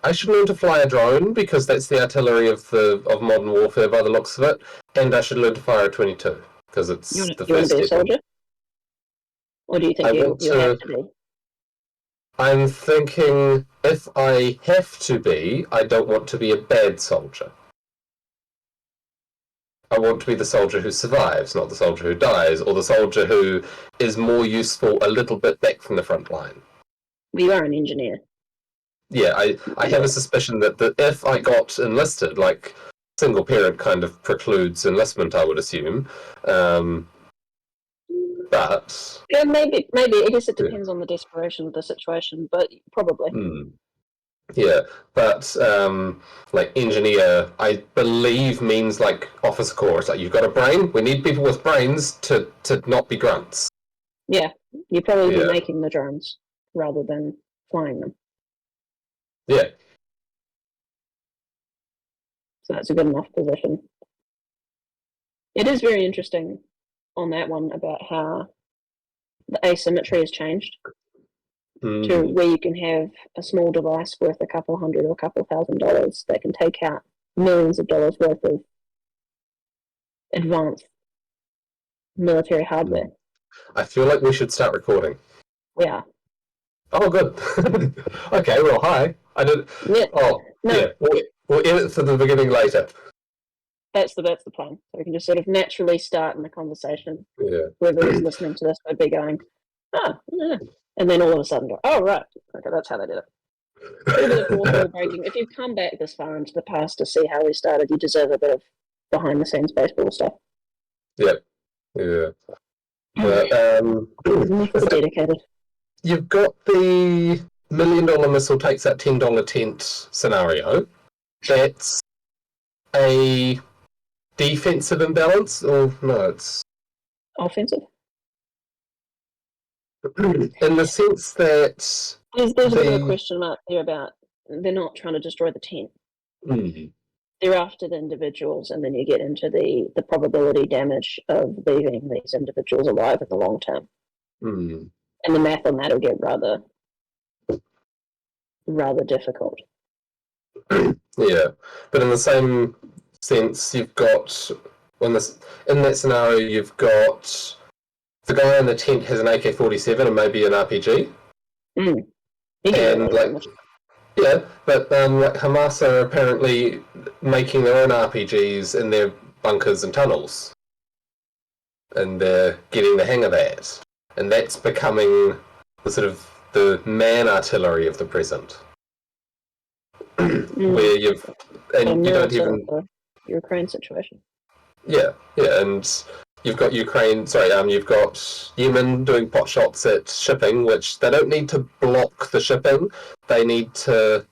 I should learn to fly a drone because that's the artillery of modern warfare by the looks of it, and I should learn to fire a 22 because it's the You want first to be a step. soldier? Or do you think you have to be? I'm thinking if I have to be, I don't want to be a bad soldier. I want to be the soldier who survives, not the soldier who dies, or the soldier who is more useful a little bit back from the front line. Well, you are an engineer. Yeah, I have a suspicion that if I got enlisted, like single parent kind of precludes enlistment, I would assume. But yeah, maybe. I guess it depends on the desperation of the situation, but probably. Yeah, but like engineer, I believe means like officer corps. It's like you've got a brain. We need people with brains to not be grunts. Yeah, you'd probably be making the drones rather than flying them. Yeah. So that's a good enough position. It is very interesting on that one about how the asymmetry has changed to where you can have a small device worth a couple hundred or a couple $1,000 that can take out millions of dollars worth of advanced military hardware. I feel like we should start recording. Yeah. Oh, good. Okay, well, hi. I did. Yeah. Oh, no. Yeah. We'll edit to the beginning later. That's the plan. So we can just sort of naturally start in the conversation. Yeah. Whoever's listening to this would be going, oh, yeah. And then all of a sudden go, oh, right. Okay, that's how they did it. A little bit of fourth wall breaking. If you've come back this far into the past to see how we started, you deserve a bit of behind-the-scenes baseball stuff. Yep. Yeah. But, dedicated. You've got the $1 million missile takes out $10 tent scenario. That's a defensive imbalance, or no? It's offensive. In the sense that there's a bit of a question mark there about they're not trying to destroy the tent. They're after the individuals, and then you get into the probability damage of leaving these individuals alive in the long term. And the math on that will get rather difficult. Yeah, but in the same sense, you've got in that scenario, you've got the guy in the tent has an AK-47 and maybe an RPG. And yeah, but like Hamas are apparently making their own RPGs in their bunkers and tunnels, and they're getting the hang of that, and that's becoming the sort of the man artillery of the present, where you don't even the Ukraine situation. Yeah, and you've got you've got Yemen doing pot shots at shipping, which they don't need to block the shipping. They need to.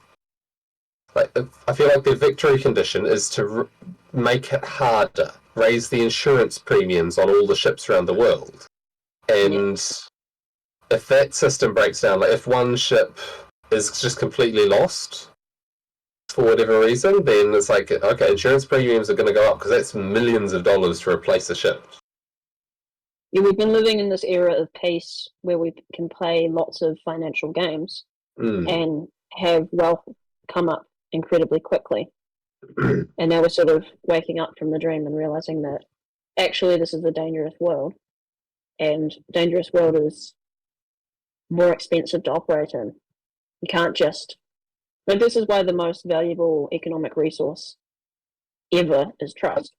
I feel like their victory condition is to make it harder, raise the insurance premiums on all the ships around the world, and if that system breaks down, like if one ship is just completely lost for whatever reason, then it's like, okay, insurance premiums are going to go up because that's millions of dollars to replace a ship. Yeah, we've been living in this era of peace where we can play lots of financial games and have wealth come up incredibly quickly. And now we're sort of waking up from the dream and realizing that actually this is a dangerous world, and dangerous world is more expensive to operate in. You can't just this is why the most valuable economic resource ever is trust.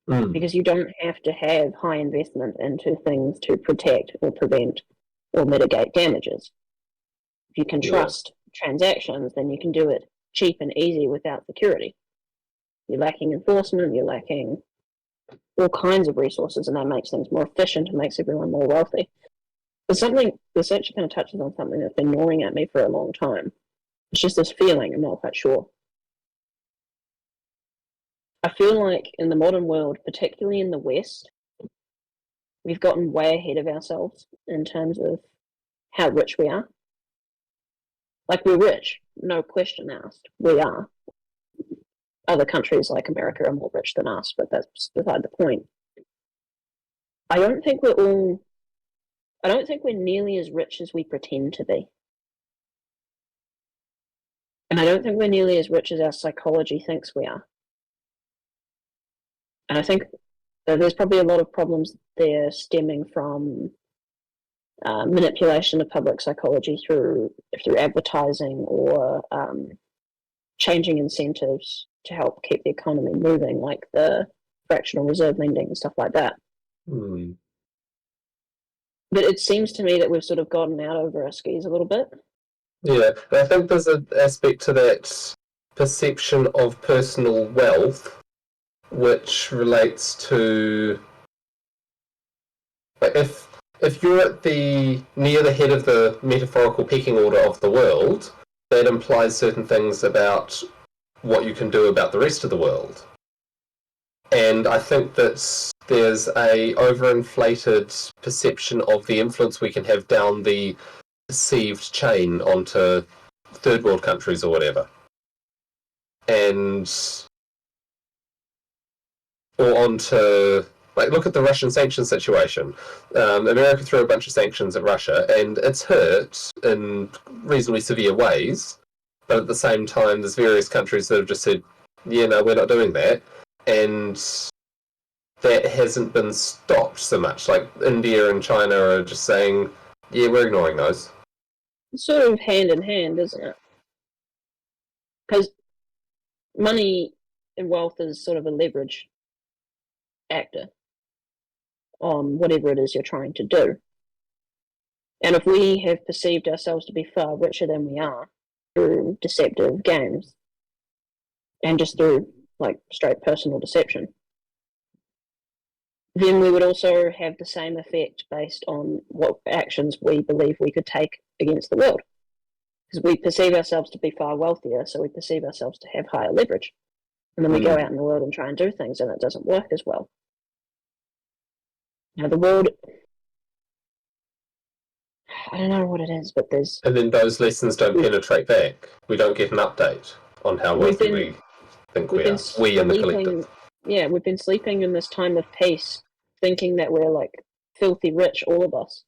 Because you don't have to have high investment into things to protect or prevent or mitigate damages. If you can trust transactions, then you can do it cheap and easy without security. You're lacking enforcement, you're lacking all kinds of resources, and that makes things more efficient and makes everyone more wealthy. But this actually kind of touches on something that's been gnawing at me for a long time. It's just this feeling, I'm not quite sure. I feel like in the modern world, particularly in the West, we've gotten way ahead of ourselves in terms of how rich we are. Like, we're rich, no question asked. We are. Other countries like America are more rich than us, but that's beside the point. I don't think we're nearly as rich as we pretend to be. And I don't think we're nearly as rich as our psychology thinks we are. And I think that there's probably a lot of problems there stemming from manipulation of public psychology through advertising or changing incentives to help keep the economy moving, like the fractional reserve lending and stuff like that. Mm. But it seems to me that we've sort of gotten out over our skis a little bit. Yeah, I think there's an aspect to that perception of personal wealth, which relates to, like, if you're at near the head of the metaphorical pecking order of the world, that implies certain things about what you can do about the rest of the world. And I think that there's a overinflated perception of the influence we can have down the perceived chain onto third world countries or whatever. Or onto, like, look at the Russian sanction situation. America threw a bunch of sanctions at Russia, and it's hurt in reasonably severe ways. But at the same time, there's various countries that have just said, yeah, no, we're not doing that. And that hasn't been stopped so much. Like, India and China are just saying, yeah, we're ignoring those. It's sort of hand in hand, isn't it? Because money and wealth is sort of a leverage actor on whatever it is you're trying to do. And if we have perceived ourselves to be far richer than we are through deceptive games and just through like straight personal deception, then we would also have the same effect based on what actions we believe we could take against the world. Because we perceive ourselves to be far wealthier, so we perceive ourselves to have higher leverage. And then we go out in the world and try and do things, and it doesn't work as well. Now, the world, I don't know what it is, but there's... And then those lessons don't penetrate back. We don't get an update on how wealthy we think we are. We in the collective. Yeah, we've been sleeping in this time of peace, thinking that we're like filthy rich, all of us.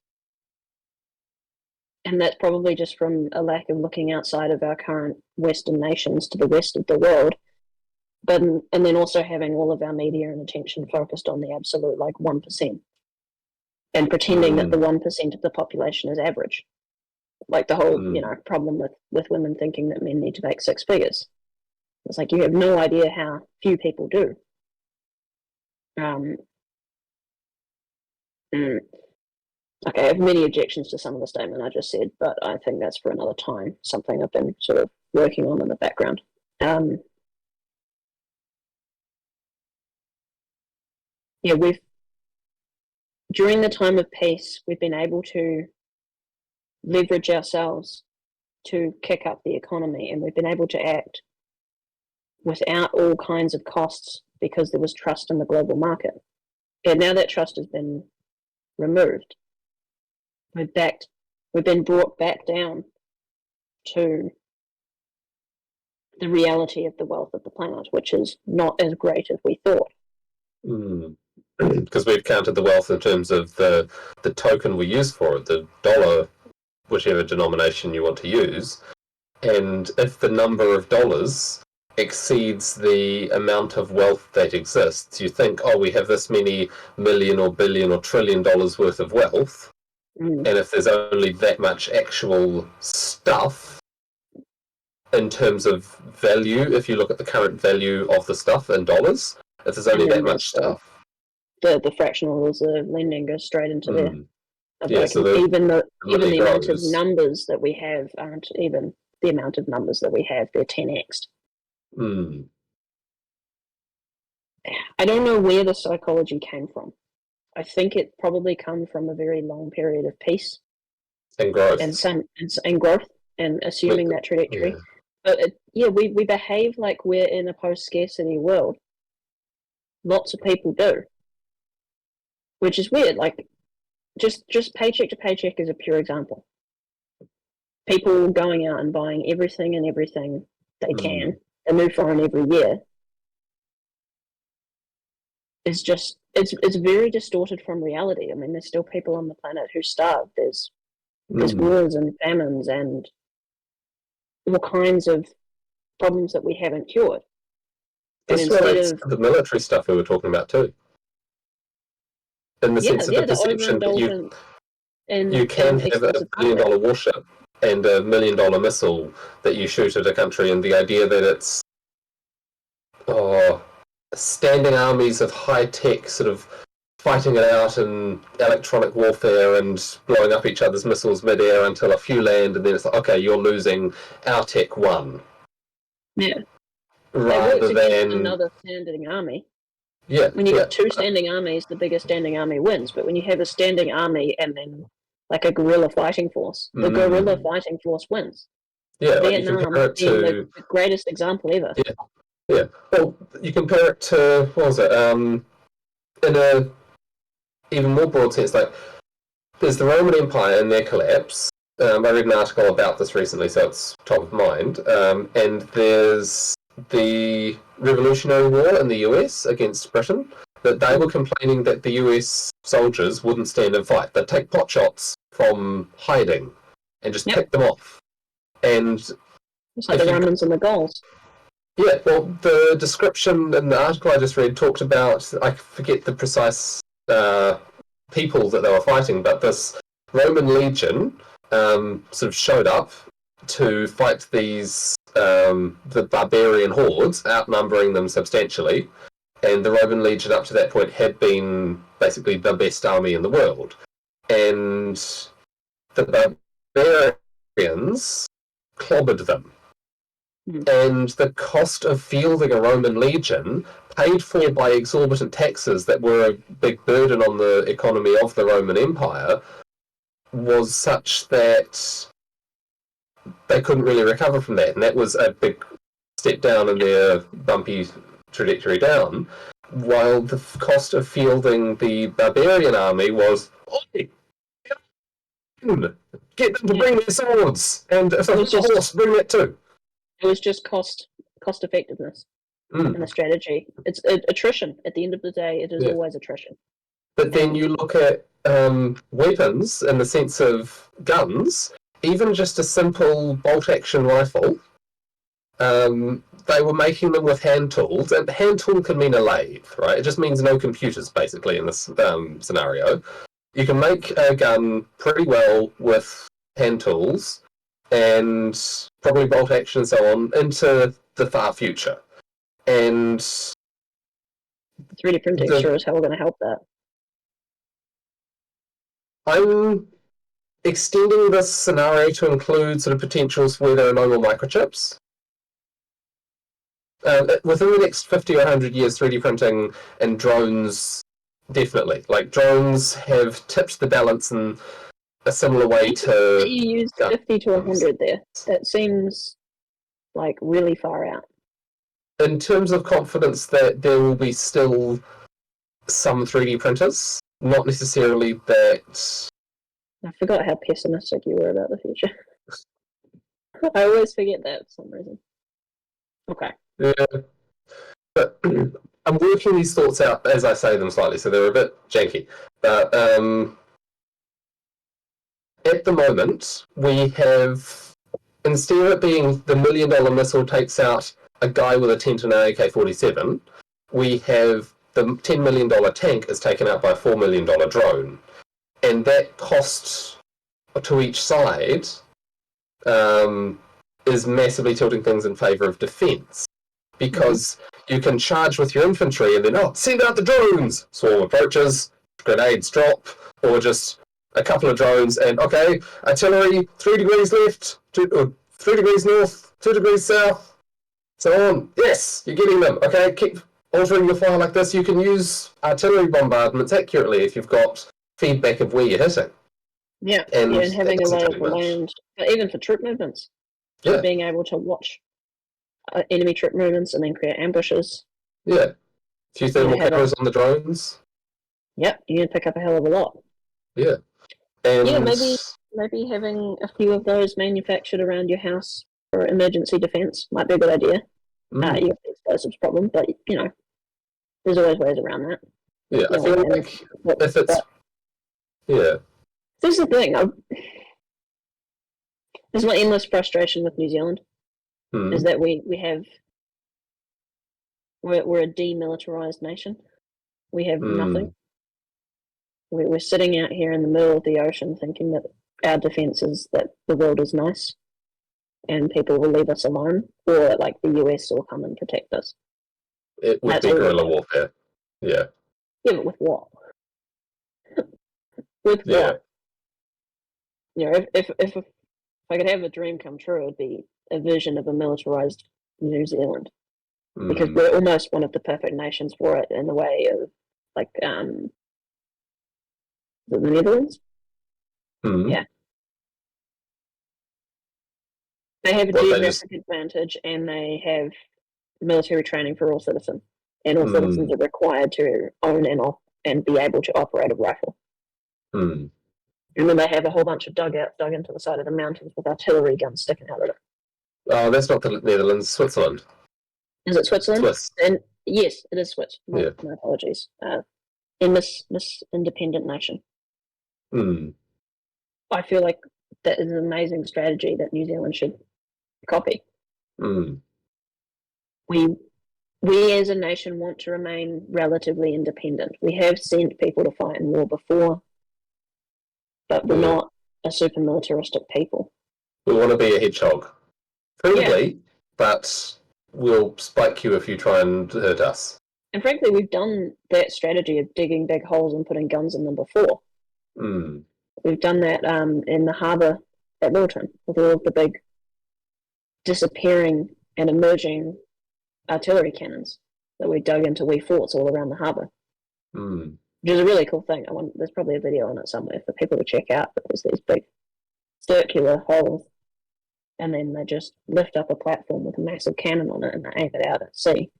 And that's probably just from a lack of looking outside of our current Western nations to the rest of the world. And then also having all of our media and attention focused on the absolute, like, 1%. And pretending that the 1% of the population is average. Like the whole, problem with women thinking that men need to make six figures. It's like you have no idea how few people do. Okay, I have many objections to some of the statement I just said, but I think that's for another time, something I've been sort of working on in the background. During the time of peace, we've been able to leverage ourselves to kick up the economy, and we've been able to act without all kinds of costs because there was trust in the global market. And now that trust has been removed, we've been brought back down to the reality of the wealth of the planet, which is not as great as we thought. Because we've counted the wealth in terms of the token we use for it, the dollar, whichever denomination you want to use. And if the number of dollars exceeds the amount of wealth that exists, you think, oh, we have this many million or billion or trillion dollars worth of wealth. And if there's only that much actual stuff in terms of value, if you look at the current value of the stuff in dollars, if there's only that much stuff. The fractional reserve lending goes straight into there. Yeah, like, so even the amount of numbers that we have aren't even the amount of numbers that we have, they're 10x. I don't know where the psychology came from. I think it probably come from a very long period of peace and growth, and growth, and assuming that trajectory. Yeah. But we behave like we're in a post-scarcity world. Lots of people do, which is weird. Like, just paycheck to paycheck is a pure example. People going out and buying everything they can, a new phone every year. It's just it's very distorted from reality. I mean, there's still people on the planet who starve. There's wars and famines and all kinds of problems that we haven't cured. And This instead relates of to the military stuff we were talking about too, in the sense of the the perception that overindulgence you in can have a expensive $1 hardware. billion warship and a $1 million missile that you shoot at a country, and the idea that it's standing armies of high-tech sort of fighting it out in electronic warfare and blowing up each other's missiles mid-air until a few land, and then it's like, okay, you're losing, our tech won. Yeah. Rather than another standing army. Yeah. When you've got two standing armies, the biggest standing army wins. But when you have a standing army and then like a guerrilla fighting force, the guerrilla fighting force wins. Yeah, Vietnam being the greatest example ever. Yeah. Yeah. Well, you compare it to, what was it? In a even more broad sense, like there's the Roman Empire and their collapse. I read an article about this recently, so it's top of mind. And there's the Revolutionary War in the US against Britain. That they were complaining that the US soldiers wouldn't stand and fight. They'd take pot shots from hiding and just pick them off. And it's like the Romans and the Gauls. Yeah, well, the description in the article I just read talked about, I forget the precise people that they were fighting, but this Roman legion sort of showed up to fight these the barbarian hordes, outnumbering them substantially, and the Roman legion up to that point had been basically the best army in the world. And the barbarians clobbered them. And the cost of fielding a Roman legion, paid for by exorbitant taxes that were a big burden on the economy of the Roman Empire, was such that they couldn't really recover from that. And that was a big step down in their bumpy trajectory down, while the cost of fielding the barbarian army was, oi, get them to bring their swords, and if they want a horse, bring that too. It was just cost effectiveness and the strategy. It's attrition. At the end of the day, it is always attrition. But then you look at weapons in the sense of guns, even just a simple bolt-action rifle, they were making them with hand tools, and hand tool can mean a lathe, right? It just means no computers, basically, in this scenario. You can make a gun pretty well with hand tools, and probably bolt action and so on, into the far future. And 3D printing sure as hell going to help that. I'm extending this scenario to include sort of potentials where there are no more microchips. Within the next 50 or 100 years, 3D printing and drones, definitely. Like, drones have tipped the balance in a similar way to... You used 50 to 100 there. That seems like really far out. In terms of confidence that there will be still some 3D printers, not necessarily that... I forgot how pessimistic you were about the future. I always forget that for some reason. Okay. Yeah. But I'm working these thoughts out as I say them slightly, so they're a bit janky. But at the moment, we have, instead of it being the $1 million missile takes out a guy with a tent and an AK-47, we have the $10 million tank is taken out by a $4 million drone. And that cost to each side is massively tilting things in favour of defence. Because you can charge with your infantry and then, send out the drones! Swarm approaches, grenades drop, or just a couple of drones and, okay, artillery, 3 degrees left, 3 degrees north, 2 degrees south, so on. Yes, you're getting them. Okay, keep altering your fire like this. You can use artillery bombardments accurately if you've got feedback of where you're hitting. Yeah, and having a lay of the land, even for troop movements. Just being able to watch enemy troop movements and then create ambushes. Yeah. A few thermal cameras on the drones. Yep, you can pick up a hell of a lot. Yeah. And maybe having a few of those manufactured around your house for emergency defense might be a good idea. You have the explosives problem, but there's always ways around that. Yeah, I feel like if it's This is the thing. There's my endless frustration with New Zealand. is that we're a demilitarized nation. We have nothing. We're sitting out here in the middle of the ocean thinking that our defense is that the world is nice and people will leave us alone, or like the US will come and protect us. It would be guerrilla warfare. Yeah. Yeah, but with what? With what? You know, if I could have a dream come true, it'd be a vision of a militarized New Zealand. Because we're almost one of the perfect nations for it in the way of, like, the Netherlands. Yeah. They have a geographic advantage, and they have military training for all citizens. And all citizens are required to own and be able to operate a rifle. And then they have a whole bunch of dugouts dug into the side of the mountains with artillery guns sticking out of it. Oh, that's not the Netherlands, Switzerland. Is it Switzerland? Swiss. And yes, it is Swiss. My apologies. In this independent nation. I feel like that is an amazing strategy that New Zealand should copy. We as a nation want to remain relatively independent. We have sent people to fight in war before, but we're not a super militaristic people. We want to be a hedgehog. Friendly, but we'll spike you if you try and hurt us. And frankly, we've done that strategy of digging big holes and putting guns in them before. We've done that in the harbour at Milton with all of the big disappearing and emerging artillery cannons that we dug into wee forts all around the harbour. Which is a really cool thing. There's probably a video on it somewhere for people to check out, but there's these big circular holes, and then they just lift up a platform with a massive cannon on it and they aim it out at sea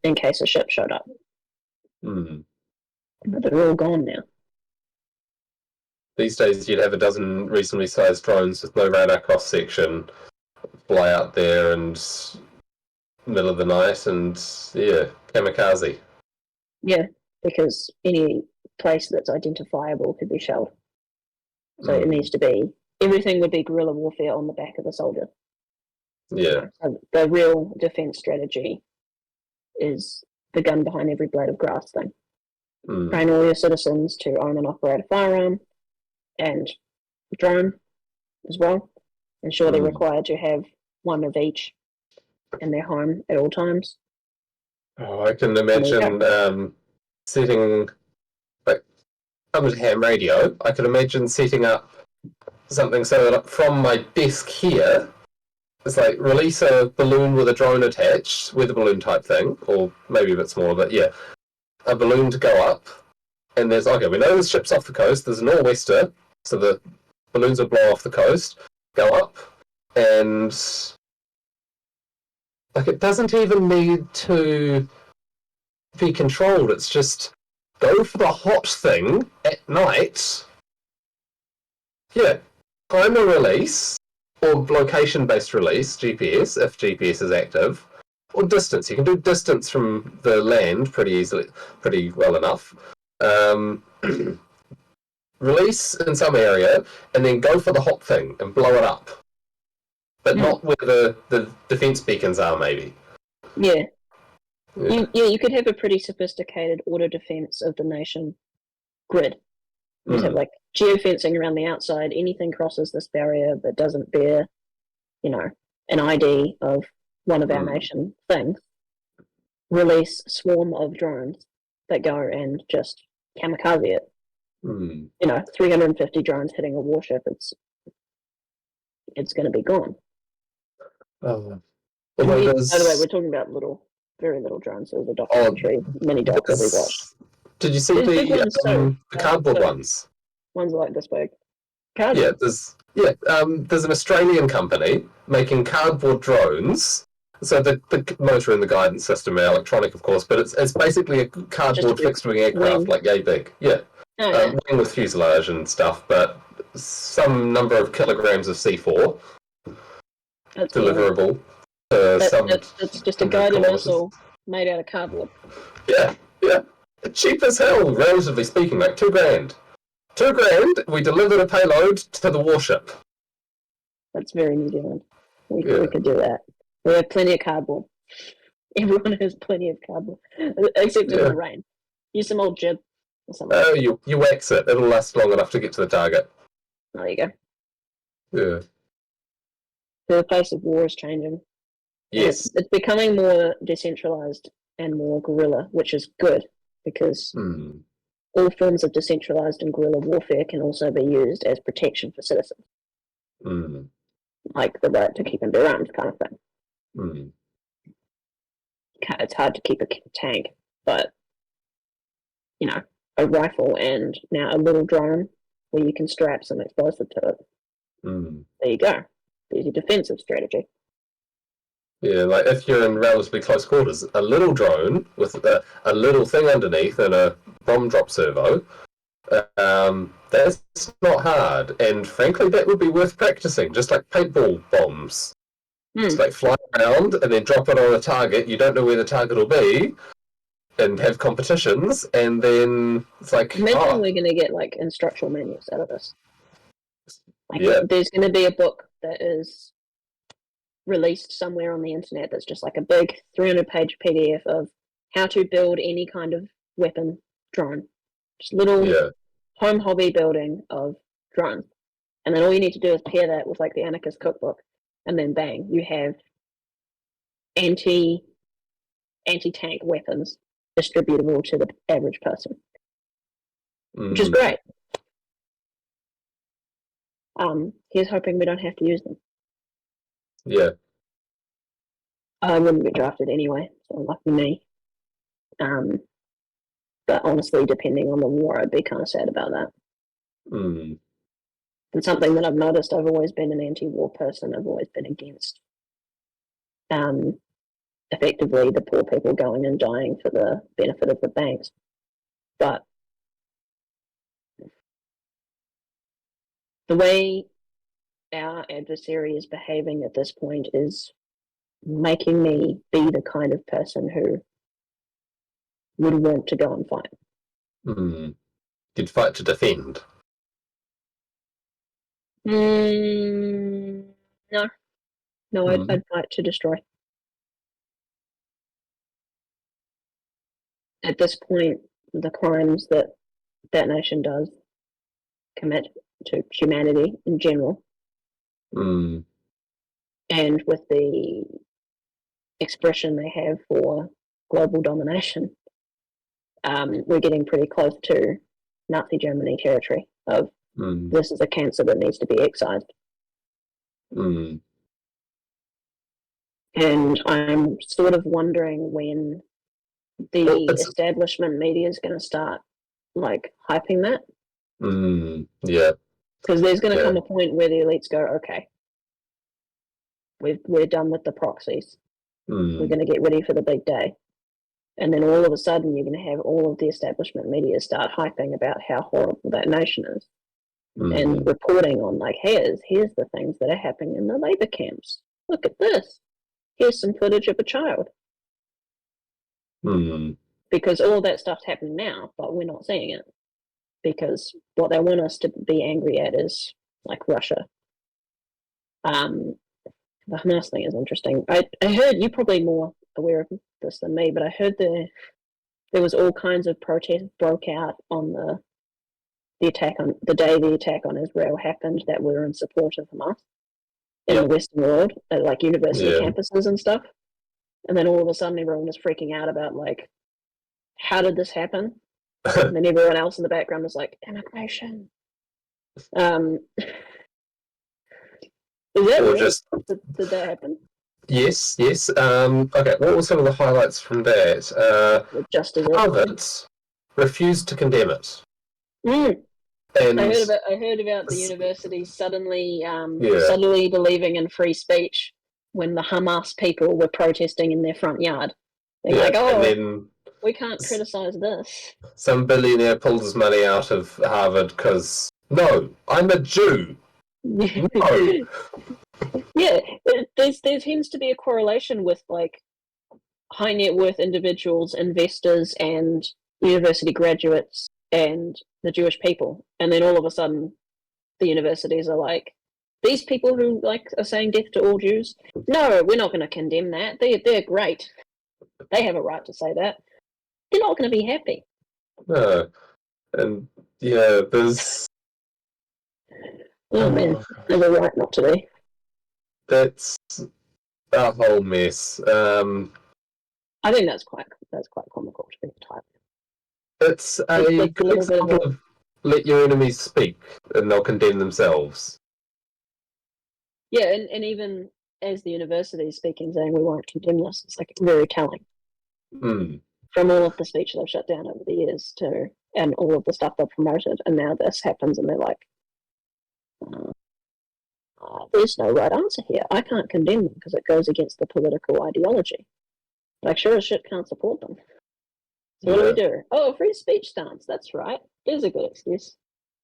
in case a ship showed up. But they're all gone now. These days you'd have a dozen reasonably sized drones with no radar cross section fly out there and middle of the night and kamikaze. Yeah, because any place that's identifiable could be shelled. So it needs to be, everything would be guerrilla warfare on the back of a soldier. Yeah. So the real defense strategy is the gun behind every blade of grass thing. Train all your citizens to own and operate a firearm and drone as well. Ensure they're required to have one of each in their home at all times. Oh, I can imagine setting, like, under ham radio, I can imagine setting up something so that from my desk here, it's like release a balloon with a drone attached, weather balloon type thing, or maybe a bit smaller, but yeah, a balloon to go up, and we know the ship's off the coast, there's a nor'wester, so the balloons will blow off the coast, go up, and like it doesn't even need to be controlled, it's just go for the hot thing at night, time a release, or location-based release, GPS, if GPS is active, or distance. You can do distance from the land pretty well enough. Release in some area, and then go for the hot thing and blow it up. But not where the defense beacons are, maybe. Yeah. You could have a pretty sophisticated auto defense of the nation grid. You just have like geofencing around the outside. Anything crosses this barrier that doesn't bear, an ID of one of our nation things. Release a swarm of drones that go and just kamikaze it. 350 drones hitting a warship. It's going to be gone. By the way, we're talking about very little drones. There was a documentary, mini doc that we watched. Did you see the cardboard ones? Ones like this big. There's an Australian company making cardboard drones. So the motor and the guidance system are electronic, of course, but it's basically a cardboard fixed-wing aircraft, like yay big. Yeah. Wing with fuselage and stuff, but some number of kilograms of C4 deliverable. It's just a guided missile made out of cardboard. Yeah. Cheap as hell, relatively speaking, like $2,000. $2,000, we delivered a payload to the warship. That's very New Zealand. We could do that. We have plenty of cardboard. Everyone has plenty of cardboard, except in the rain. Use some old jib or something. Oh, you wax it. It'll last long enough to get to the target. There you go. Yeah. The face of war is changing. Yes. It's becoming more decentralized and more guerrilla, which is good because all forms of decentralized and guerrilla warfare can also be used as protection for citizens. Like the right to keep and bear arms kind of thing. It's hard to keep a tank, but a rifle and now a little drone where you can strap some explosive to it. There you go. There's your defensive strategy. Yeah, like if you're in relatively close quarters, a little drone with a little thing underneath and a bomb drop servo, that's not hard. And frankly, that would be worth practicing, just like paintball bombs. Just like fly around and then drop it on a target. You don't know where the target will be, and have competitions, and then it's like... Imagine we're going to get like instructional manuals out of this. Like, there's going to be a book that is released somewhere on the internet that's just like a big 300-page PDF of how to build any kind of weapon drone. Just little home hobby building of drones. And then all you need to do is pair that with like the Anarchist Cookbook, and then bang, you have anti-tank weapons distributable to the average person. Which is great. Here's hoping we don't have to use them. Yeah. I wouldn't get drafted anyway, so lucky me. But honestly, depending on the war, I'd be kind of sad about that. And something that I've noticed, I've always been an anti-war person. I've always been against, effectively, the poor people going and dying for the benefit of the banks. But the way our adversary is behaving at this point is making me be the kind of person who would want to go and fight. You'd fight to defend. No. I'd fight to destroy. At this point, the crimes that nation does commit to humanity in general, and with the expression they have for global domination, we're getting pretty close to Nazi Germany territory of this is a cancer that needs to be excised. And I'm sort of wondering when the establishment media is going to start like hyping that. Yeah. Because there's going to come a point where the elites go, okay, we're done with the proxies. We're going to get ready for the big day. And then all of a sudden, you're going to have all of the establishment media start hyping about how horrible that nation is. And reporting on, like, here's the things that are happening in the labor camps. Look at this. Here's some footage of a child. Because all that stuff's happening now, but we're not seeing it. Because what they want us to be angry at is, like, Russia. The Hamas thing is interesting. I heard, you're probably more aware of this than me, but I heard there was all kinds of protest broke out on the attack on the day the attack on Israel happened that were in support of Hamas in the Western world, at like university campuses and stuff. And then all of a sudden everyone was freaking out about like, how did this happen? And then everyone else in the background was like, immigration. Is that real? Did that happen? Yes. Okay, what were some of the highlights from that? Harvard refused to condemn it. And I heard about the university suddenly believing in free speech when the Hamas people were protesting in their front yard. They're like, oh, then we can't criticize this. Some billionaire pulled his money out of Harvard because, no, I'm a Jew. No. Yeah, there tends to be a correlation with like high net worth individuals, investors, and university graduates and the Jewish people. And then all of a sudden, the universities are like, These people who are saying death to all Jews, no, we're not going to condemn that. They're great. They have a right to say that. They're not going to be happy. No. And yeah, there's. Oh man, they have a right not to be. That's a whole mess. I think that's quite comical to be type. It's a good example of let your enemies speak, and they'll condemn themselves. Yeah, and even as the university is speaking, saying we won't condemn this, it's like very telling. From all of the speeches they've shut down over the years and all of the stuff they've promoted, and now this happens, and they're like, there's no right answer here. I can't condemn them because it goes against the political ideology. But I sure as shit can't support them. So what do we do? Oh, free speech stance. That's right. There's a good excuse.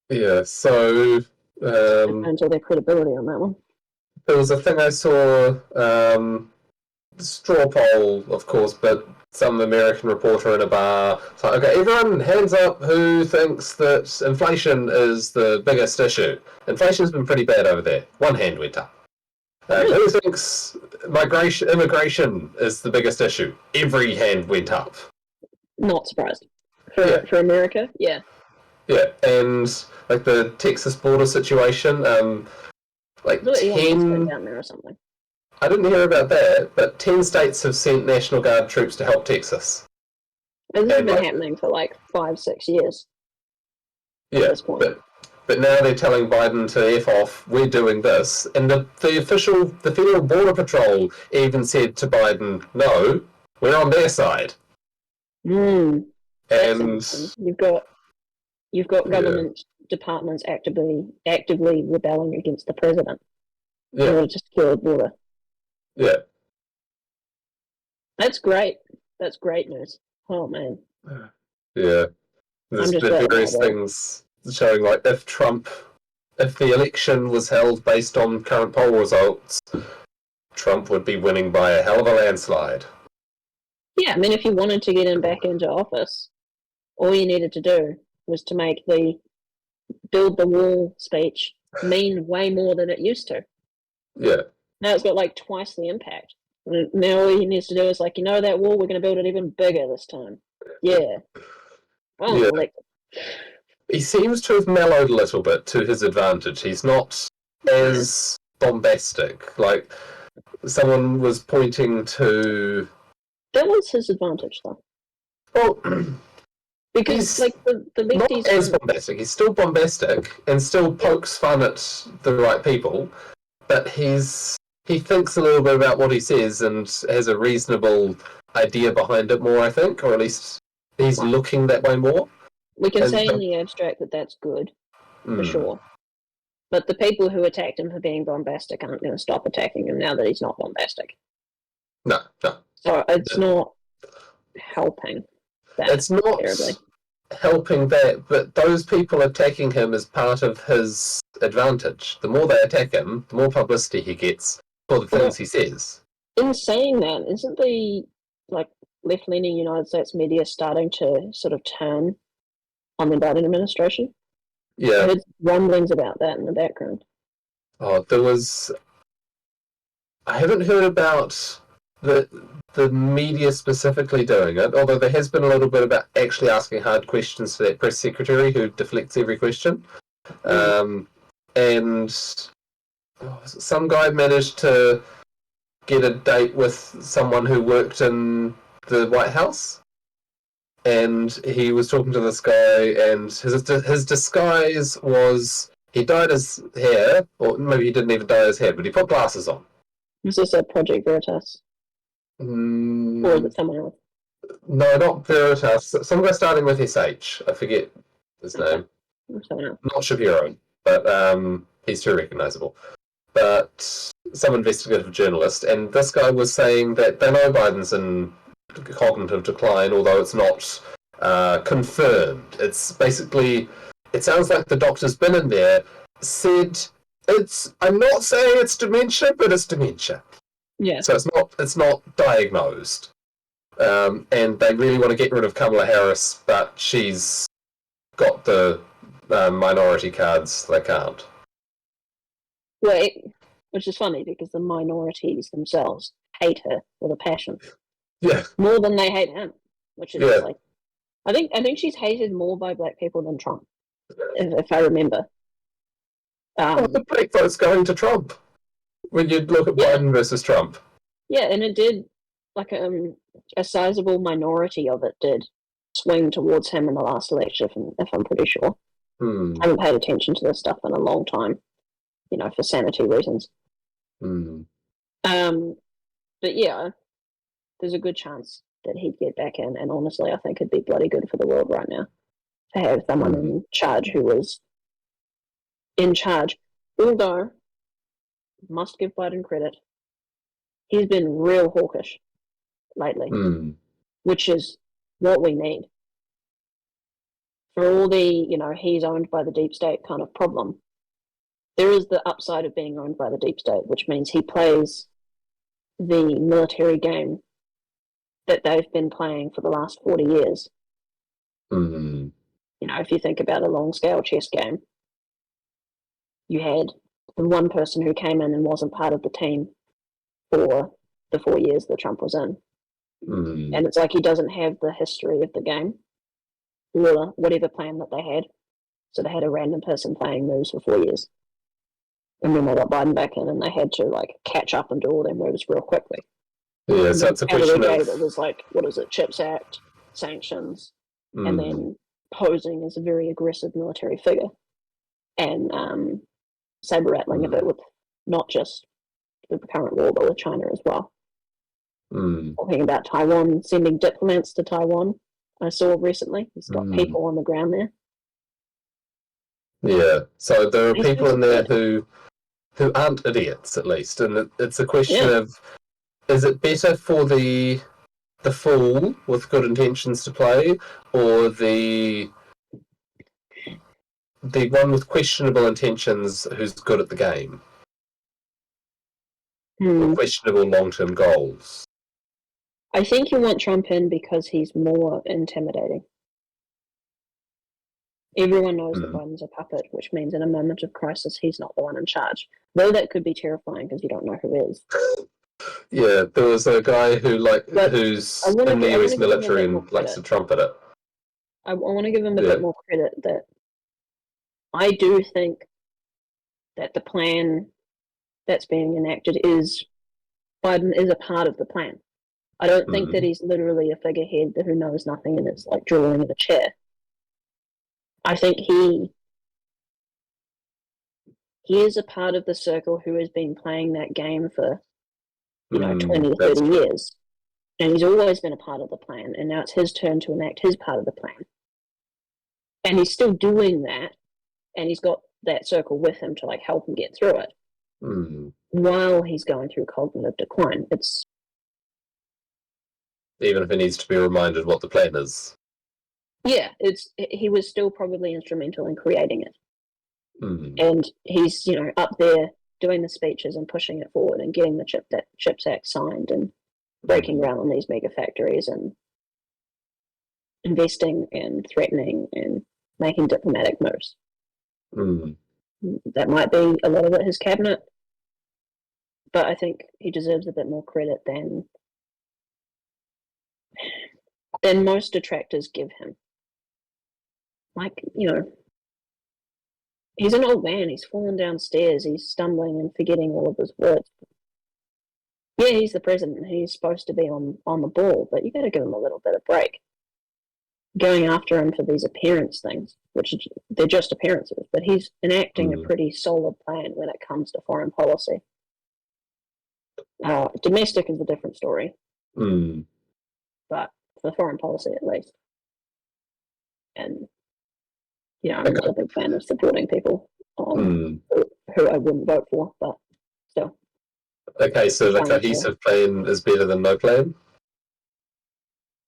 Yeah, so until their credibility on that one. There was a thing I saw, straw poll, of course, but some American reporter in a bar. It's like, okay, everyone, hands up who thinks that inflation is the biggest issue. Inflation's been pretty bad over there. One hand went up. Who thinks immigration is the biggest issue? Every hand went up. Not surprised. For America, yeah. Yeah, and like the Texas border situation, like 10 down there or something. I didn't hear about that, but 10 states have sent National Guard troops to help Texas. It's been happening for like 5-6 years. Yeah, at this point. But now they're telling Biden to F off, we're doing this. And the Federal Border Patrol even said to Biden, no, we're on their side. And you've got government departments actively rebelling against the president in order to secure the border. Yeah. That's great. That's great news. Oh man. Yeah. There's been various things showing like if the election was held based on current poll results, Trump would be winning by a hell of a landslide. Yeah, I mean if you wanted to get him back into office, all you needed to do was to make the build the wall speech mean way more than it used to. Yeah. Now it's got like twice the impact. Now all he needs to do is like, that wall, we're going to build it even bigger this time. Yeah. Well, he seems to have mellowed a little bit to his advantage. He's not as bombastic. Like, someone was pointing to... That was his advantage, though. Well... Because, like, the lefties... Not as bombastic. He's still bombastic and still pokes fun at the right people, but he thinks a little bit about what he says and has a reasonable idea behind it more, I think, or at least he's looking that way more. We can say in the abstract that that's good, for sure. But the people who attacked him for being bombastic aren't going to stop attacking him now that he's not bombastic. No. So it's not helping that. It's not terribly. Helping that, but those people attacking him is part of his advantage. The more they attack him, the more publicity he gets for the things he says. In saying that, isn't the left-leaning United States media starting to sort of turn on the Biden administration? Yeah. I heard rumblings about that in the background. Oh, I haven't heard about the media specifically doing it, although there has been a little bit about actually asking hard questions to that press secretary who deflects every question. And some guy managed to get a date with someone who worked in the White House, and he was talking to this guy, and his disguise was he dyed his hair, or maybe he didn't even dye his hair, but he put glasses on. Was this a Project Veritas? Or is it someone else? No, not Veritas. Some guy starting with SH. I forget his name. Someone else. Not Shapiro, but he's too recognizable. But some investigative journalist, and this guy was saying that they know Biden's in cognitive decline, although it's not confirmed. It's basically, it sounds like the doctor's been in there, said, I'm not saying it's dementia, but it's dementia. Yeah. So it's not diagnosed. And they really want to get rid of Kamala Harris, but she's got the minority cards they can't. Well, which is funny because the minorities themselves hate her with a passion. Yeah. More than they hate him, which is Yeah. like, I think she's hated more by black people than Trump, if I remember. The black vote's going to Trump when you look at Biden versus Trump. Yeah, and it did, like a sizable minority of it did swing towards him in the last election, if I'm pretty sure. I haven't paid attention to this stuff in a long time, for sanity reasons. But yeah, there's a good chance that he'd get back in, and honestly, I think it'd be bloody good for the world right now to have someone in charge who was in charge. Although, must give Biden credit, he's been real hawkish lately, which is what we need. For all the, he's owned by the deep state kind of problem, there is the upside of being owned by the deep state, which means he plays the military game that they've been playing for the last 40 years. If you think about a long-scale chess game, you had the one person who came in and wasn't part of the team for the 4 years that Trump was in. And it's like he doesn't have the history of the game or whatever plan that they had. So they had a random person playing moves for 4 years. And then they got Biden back in and they had to catch up and do all their moves real quickly. Yeah, so it's a question of... It was what is it, CHIPS Act, sanctions, and then posing as a very aggressive military figure. And saber-rattling a bit with not just the current war, but with China as well. Talking about Taiwan, sending diplomats to Taiwan, I saw recently. He's got people on the ground there. Yeah, so there are people in there who aren't idiots, at least, and it's a question of, is it better for the fool with good intentions to play, or the one with questionable intentions who's good at the game? Or questionable long-term goals? I think you want Trump in because he's more intimidating. Everyone knows that Biden's a puppet, which means in a moment of crisis, he's not the one in charge. Though that could be terrifying because you don't know who is. Yeah, there was a guy who's in the US military and likes to trumpet it. I want to give him a bit more credit that I do think that the plan that's being enacted is Biden is a part of the plan. I don't think that he's literally a figurehead who knows nothing and is drooling in a chair. I think he is a part of the circle who has been playing that game for 20 or 30 years. And he's always been a part of the plan, and now it's his turn to enact his part of the plan. And he's still doing that, and he's got that circle with him to help him get through it while he's going through cognitive decline. It's even if he needs to be reminded what the plan is. Yeah, he was still probably instrumental in creating it. And he's, up there doing the speeches and pushing it forward and getting the CHIPS Act signed and breaking ground on these mega factories and investing and threatening and making diplomatic moves. That might be a lot of it his cabinet, but I think he deserves a bit more credit than most detractors give him. He's an old man. He's fallen downstairs. He's stumbling and forgetting all of his words. Yeah, he's the president. He's supposed to be on the ball, but you got to give him a little bit of break. Going after him for these appearance things, which they're just appearances, but he's enacting a pretty solid plan when it comes to foreign policy. Domestic is a different story, but for foreign policy at least. And I'm not a big fan of supporting people who I wouldn't vote for, but still. Okay, so the cohesive plan is better than no plan?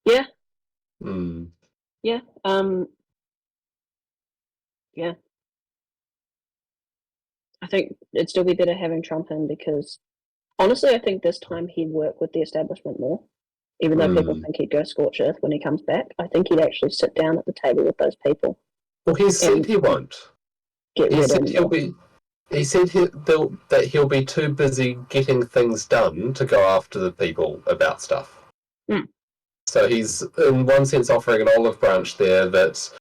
Yeah. Yeah. Yeah. I think it'd still be better having Trump in because, honestly, I think this time he'd work with the establishment more. Even though people think he'd go scorched earth when he comes back, I think he'd actually sit down at the table with those people. Well, he said he won't. Get rid of He said that he'll be too busy getting things done to go after the people about stuff. Mm. So he's, in one sense, offering an olive branch there that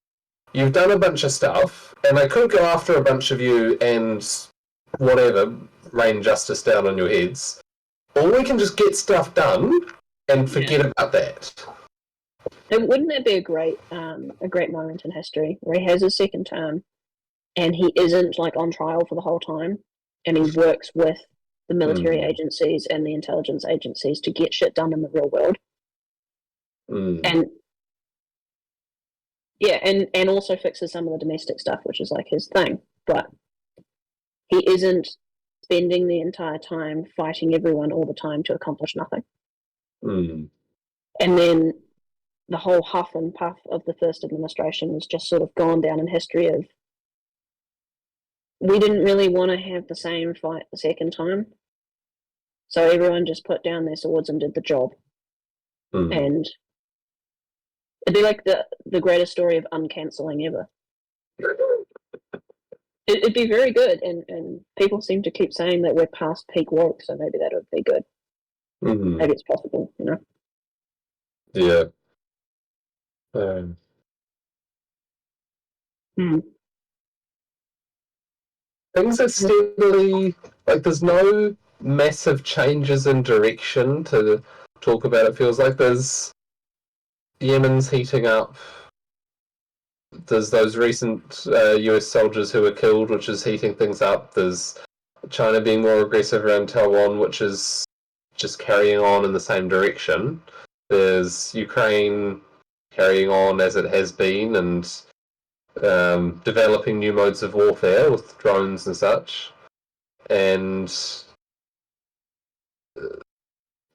you've done a bunch of stuff, and I could go after a bunch of you and whatever, rain justice down on your heads, or we can just get stuff done and forget about that. And wouldn't that be a great moment in history where he has his second term and he isn't like on trial for the whole time, and he works with the military agencies and the intelligence agencies to get shit done in the real world. And yeah, and also fixes some of the domestic stuff, which is like his thing. But he isn't spending the entire time fighting everyone all the time to accomplish nothing. And then the whole huff and puff of the first administration has just sort of gone down in history of, we didn't really want to have the same fight the second time. So everyone just put down their swords and did the job. And it'd be like the greatest story of uncancelling ever. It'd be very good, and people seem to keep saying that we're past peak woke, so maybe that would be good. Maybe it's possible, you know? Yeah. Things are steadily, like, there's no massive changes in direction to talk about. It feels like there's Yemen's heating up. There's those recent US soldiers who were killed, which is heating things up. There's China being more aggressive around Taiwan, which is just carrying on in the same direction. There's Ukraine carrying on as it has been and developing new modes of warfare with drones and such. And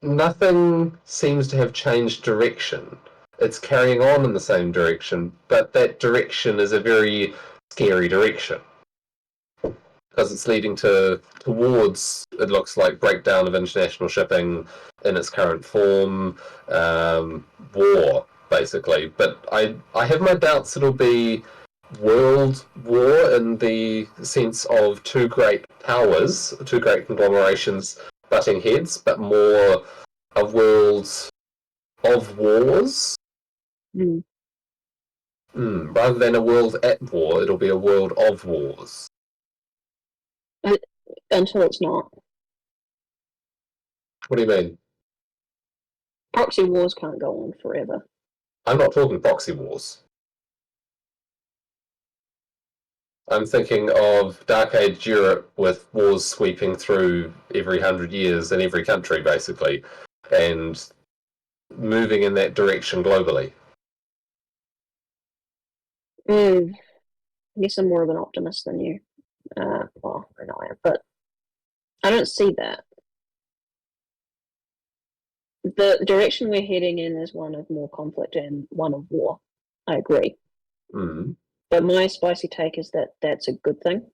nothing seems to have changed direction. It's carrying on in the same direction, but that direction is a very scary direction because it's leading towards, it looks like, breakdown of international shipping in its current form, war, basically. But I have my doubts it'll be world war in the sense of two great powers, two great conglomerations butting heads, but more a world of wars. Rather than a world at war, it'll be a world of wars. Until it's not. What do you mean? Proxy wars can't go on forever. I'm not talking proxy wars. I'm thinking of Dark Age Europe with wars sweeping through every 100 years in every country, basically, and moving in that direction globally. I guess I'm more of an optimist than you. Well, I know I am, but I don't see that. The direction we're heading in is one of more conflict and one of war. I agree. But my spicy take is that that's a good thing.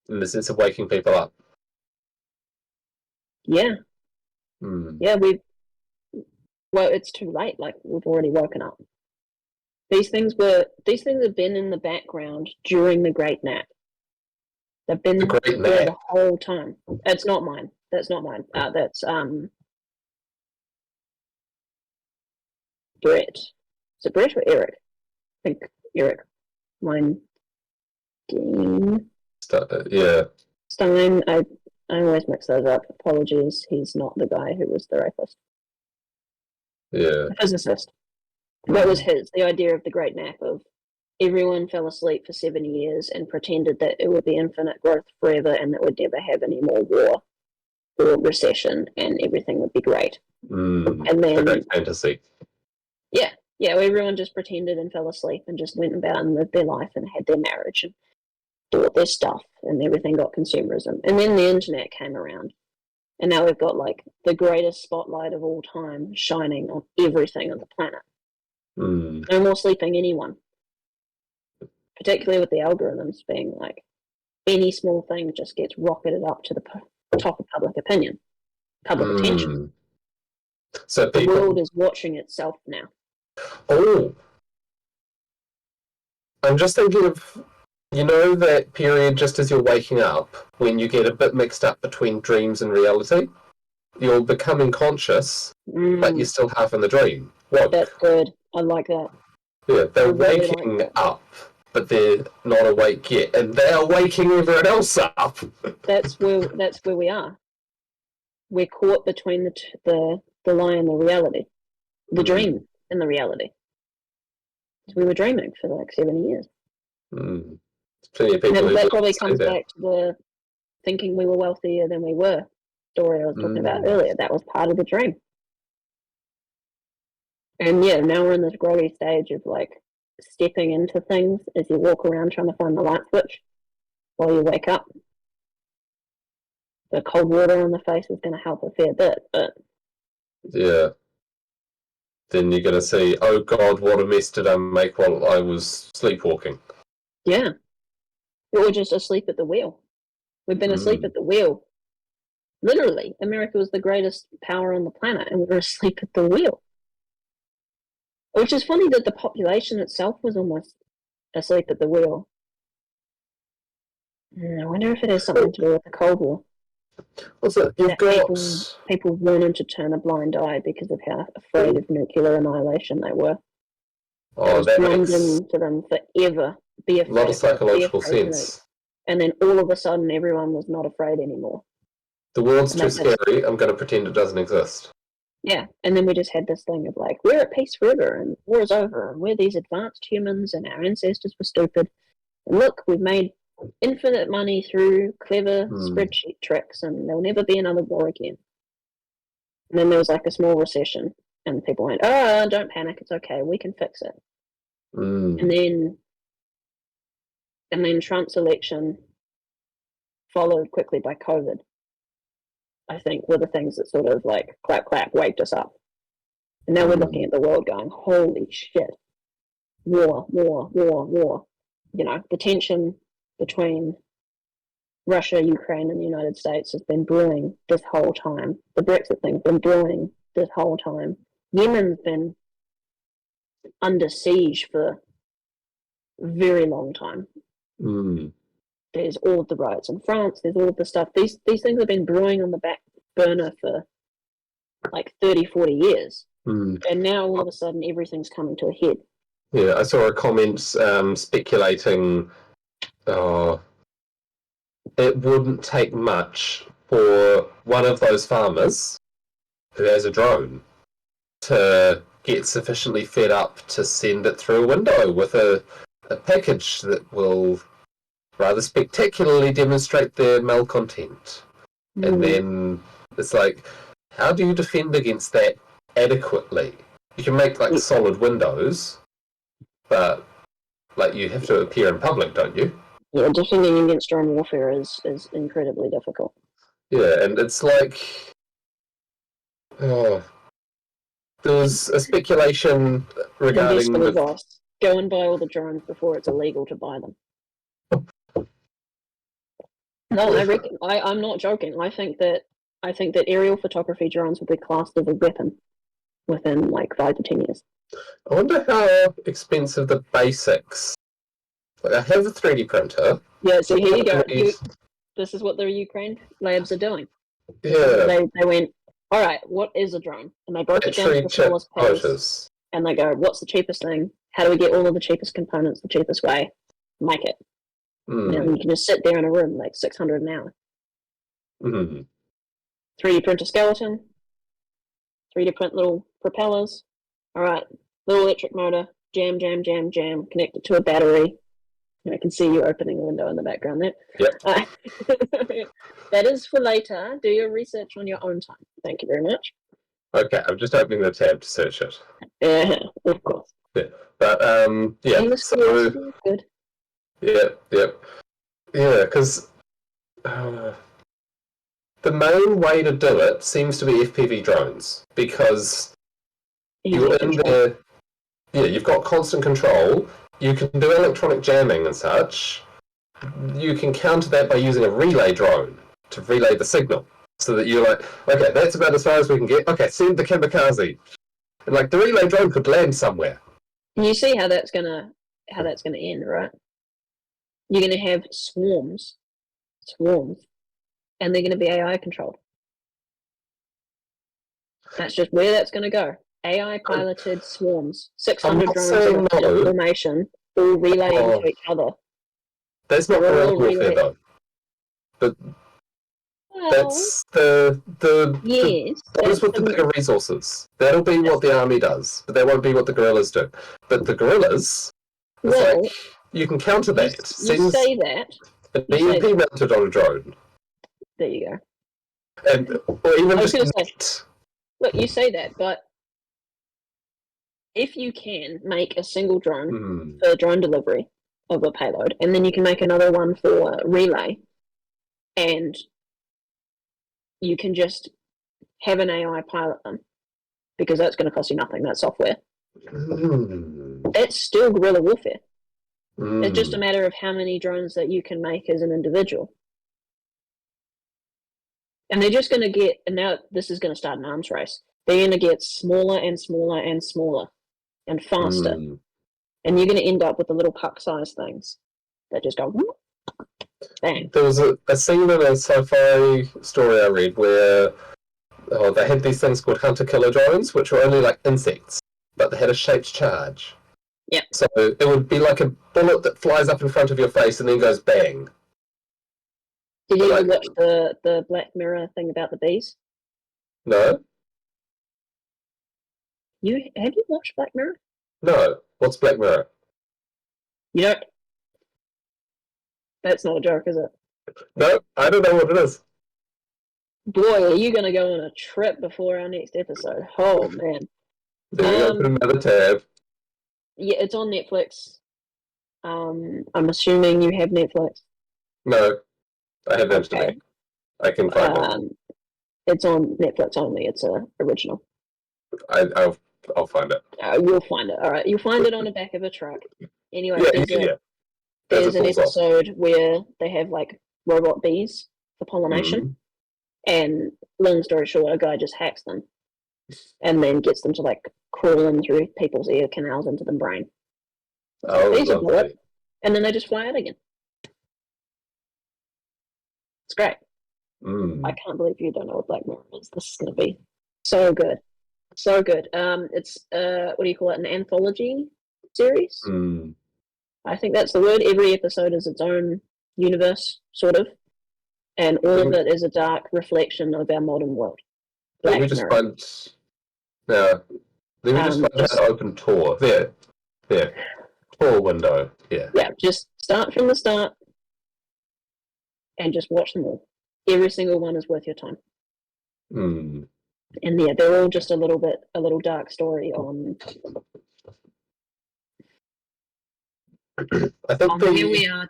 In the sense of waking people up. Yeah. Yeah, well, it's too late. Like, we've already woken up. These things have been in the background during the Great Nap. They've been there the whole time. That's not mine. That's not mine. That's Brett. Is it Brett or Eric? I think Eric. Mine. Yeah. Stein. I always mix those up. Apologies. He's not the guy who was the rapist. Yeah. The physicist. That was his. The idea of the Great Nap of everyone fell asleep for 70 years and pretended that it would be infinite growth forever and that we'd never have any more war or recession and everything would be great. And then, a great fantasy. Yeah, everyone just pretended and fell asleep and just went about and lived their life and had their marriage and bought their stuff and everything got consumerism. And then the internet came around. And now we've got like the greatest spotlight of all time shining on everything on the planet. No more sleeping anyone. Particularly with the algorithms being like, any small thing just gets rocketed up to the top of public opinion, public attention. So the world is watching itself now. Oh, I'm just thinking of You know that period just as you're waking up, when you get a bit mixed up between dreams and reality? You're becoming conscious, but you're still half in the dream. Woke. That's good. I like that. Yeah, they're really waking like up, but they're not awake yet, and they're waking everyone else up. That's where we are. We're caught between the lie and the reality, the dream and the reality. We were dreaming for like 70 years. Plenty of people that probably comes back to the thinking we were wealthier than we were story I was talking about earlier. That was part of the dream. And yeah, now we're in this groggy stage of like stepping into things as you walk around trying to find the light switch while you wake up. The cold water on the face is going to help a fair bit, but yeah. Then you're going to see, oh God, what a mess did I make while I was sleepwalking. Yeah. Or just asleep at the wheel. We've been asleep at the wheel. Literally, America was the greatest power on the planet, and we were asleep at the wheel. Which is funny that the population itself was almost asleep at the wheel. I wonder if it has something to do with the Cold War. Also, people wanted to turn a blind eye because of how afraid of nuclear annihilation they were. Oh, that makes into them forever. Be afraid. A lot of psychological sense. And then all of a sudden, everyone was not afraid anymore. The world's too scary. I'm going to pretend it doesn't exist. Yeah, and then we just had this thing of like, we're at peace forever, and war is over, and we're these advanced humans, and our ancestors were stupid. And look, we've made infinite money through clever spreadsheet tricks, and there'll never be another war again. And then there was like a small recession, and people went, oh, don't panic, it's okay, we can fix it. And then Trump's election, followed quickly by COVID, I think were the things that sort of like clap, clap, waked us up. And now we're looking at the world going, holy shit, war, war, war, war. You know, the tension between Russia, Ukraine, and the United States has been brewing this whole time. The Brexit thing's been brewing this whole time. Yemen's been under siege for a very long time. There's all of the riots in France. There's all of the stuff. These things have been brewing on the back burner for like 30, 40 years. And now all of a sudden everything's coming to a head. Yeah, I saw a comment speculating it wouldn't take much for one of those farmers who has a drone to get sufficiently fed up to send it through a window with a package that will rather spectacularly demonstrate their malcontent. And then it's like, how do you defend against that adequately? You can make like solid windows, but like you have to appear in public, don't you? Yeah, defending against drone warfare is incredibly difficult. Yeah, and it's like there was a speculation regarding go and buy all the drones before it's illegal to buy them. No, I reckon. I'm not joking. I think that aerial photography drones will be classed as a weapon within like 5 to 10 years. I wonder how expensive the basics. Like I have a 3D printer. Yeah, so here you go. This is what the Ukraine labs are doing. Yeah. They went, all right, what is a drone? And they broke it down to the smallest piece. And they go, what's the cheapest thing? How do we get all of the cheapest components the cheapest way? Make it. Now you can just sit there in a room like $600 an hour. 3D print a skeleton. 3D print little propellers. All right, little electric motor. Jam, jam, jam, jam. Connect it to a battery. I can see you opening a window in the background there. Yep. That is for later. Do your research on your own time. Thank you very much. Okay, I'm just opening the tab to search it. Yeah, of course. Yeah, but yeah. So good. Yeah, because the main way to do it seems to be FPV drones because you're in there. Yeah, you've got constant control. You can do electronic jamming and such. You can counter that by using a relay drone to relay the signal, so that you're like, okay, that's about as far as we can get. Okay, send the kamikaze, and like the relay drone could land somewhere. You see how that's gonna end, right? You're going to have swarms, and they're going to be AI controlled. That's just where that's going to go. AI piloted swarms, 600 drones in formation, all relaying to each other. That's not guerrilla warfare, though. But that's yes. Those with the bigger resources. That'll be what the army does, but that won't be what the guerrillas do. But the guerrillas, you can counter that. You say that. An EMP mounted on a drone. There you go. And or even just net. Look, you say that, but if you can make a single drone for drone delivery of a payload, and then you can make another one for relay, and you can just have an AI pilot them, because that's going to cost you nothing, that software. That's still guerrilla warfare. It's just a matter of how many drones that you can make as an individual. And they're just going to get, and now this is going to start an arms race, they're going to get smaller and smaller and smaller and faster. And you're going to end up with the little puck-sized things that just go, whoop, bang. There was a scene in a sci-fi story I read where they had these things called hunter-killer drones, which were only like insects, but they had a shaped charge. Yeah. So it would be like a bullet that flies up in front of your face and then goes bang. Did you ever watch the Black Mirror thing about the bees? No. Have you watched Black Mirror? No. What's Black Mirror? You don't? That's not a joke, is it? No, I don't know what it is. Boy, are you going to go on a trip before our next episode. Oh, man. There you go, put another tab. Yeah, it's on Netflix. I'm assuming you have Netflix. No, I have internet. I can find it. It's on Netflix only. It's a original. I'll find it. You'll find it. All right, you'll find it on the back of a truck. Anyway, there's an episode where they have like robot bees for pollination, and long story short, a guy just hacks them, and then gets them to like crawl in through people's ear canals into the brain. Bees are bullet, and then they just fly out again. It's great. I can't believe you don't know what Black Mirror is. This is going to be so good. So good. It's what do you call it? An anthology series. I think that's the word. Every episode is its own universe, sort of, and all of it is a dark reflection of our modern world. Let me just find. Let me just find how to open Tor. There. Tor window. Yeah. Yeah. Just start from the start, and just watch them all. Every single one is worth your time. And yeah, they're all just a little dark story on. I think where we are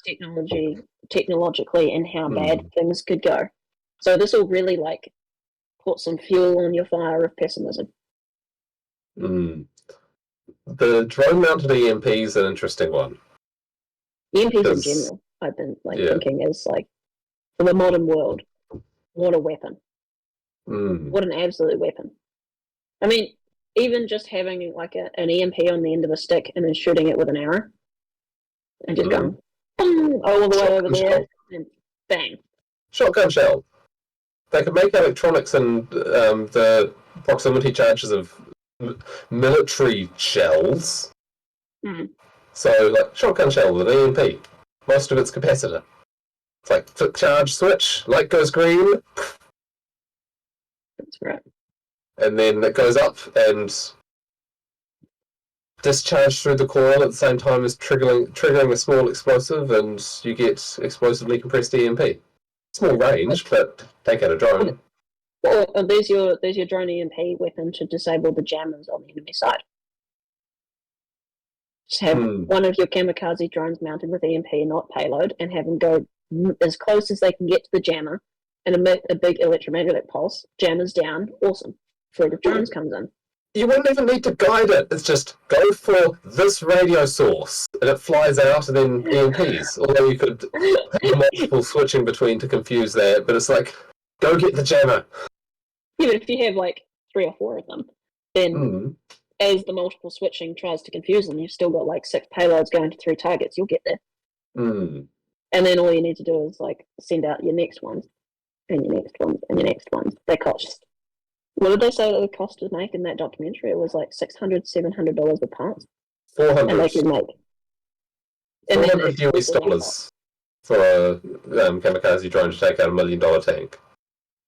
technologically and how bad things could go. So this will really like put some fuel on your fire of pessimism. The drone-mounted EMP is an interesting one. EMPs in general, I've been thinking is like for the modern world, what a weapon! What an absolute weapon! I mean, even just having like an EMP on the end of a stick and then shooting it with an arrow, and just going boom, all the way over there, and bang. Shotgun shell. They could make electronics and the proximity charges of military shells. So, like, shotgun shell with an EMP. Most of its capacitor. It's like, flick charge switch, light goes green. That's right. And then it goes up and discharged through the coil at the same time as triggering a small explosive, and you get explosively compressed EMP. Small range, but take out a drone. Well, there's your drone EMP weapon to disable the jammers on the enemy side. Just have one of your kamikaze drones mounted with EMP, not payload, and have them go as close as they can get to the jammer and emit a big electromagnetic pulse. Jammers down, awesome. Fleet of drones comes in. You wouldn't even need to guide it. It's just go for this radio source, and it flies out, and then EMPs. Although you could have multiple switching between to confuse that, but it's like, go get the jammer. Even if you have like 3 or 4 of them, then as the multiple switching tries to confuse them, you've still got like 6 payloads going to 3 targets. You'll get there. And then all you need to do is like send out your next ones and your next ones and your next ones. They cost, what did they say that the cost to make in that documentary? It was like $600, $700 a part. 400. And they could make $400 for a kamikaze drone to take out $1 million tank.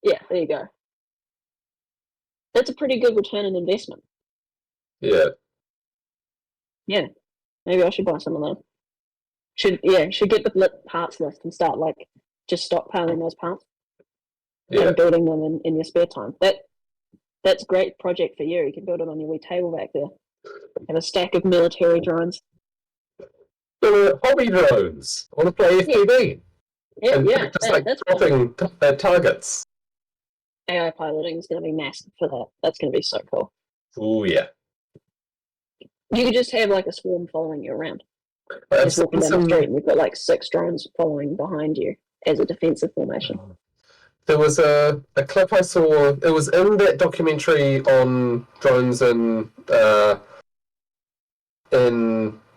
Yeah, there you go. That's a pretty good return on investment. Yeah. Yeah. Maybe I should buy some of them. Should get the parts list and start like just stockpiling those parts. Yeah. And building them in your spare time. That's a great project for you. You can build it on your wee table back there. Have a stack of military drones. Hobby drones. I want to play FPV. Yeah, that's dropping targets. AI piloting is going to be massive for that. That's going to be so cool. Oh yeah. You could just have like a swarm following you around. Just walking down the street, and you've got like 6 drones following behind you as a defensive formation. There was a clip I saw. It was in that documentary on drones in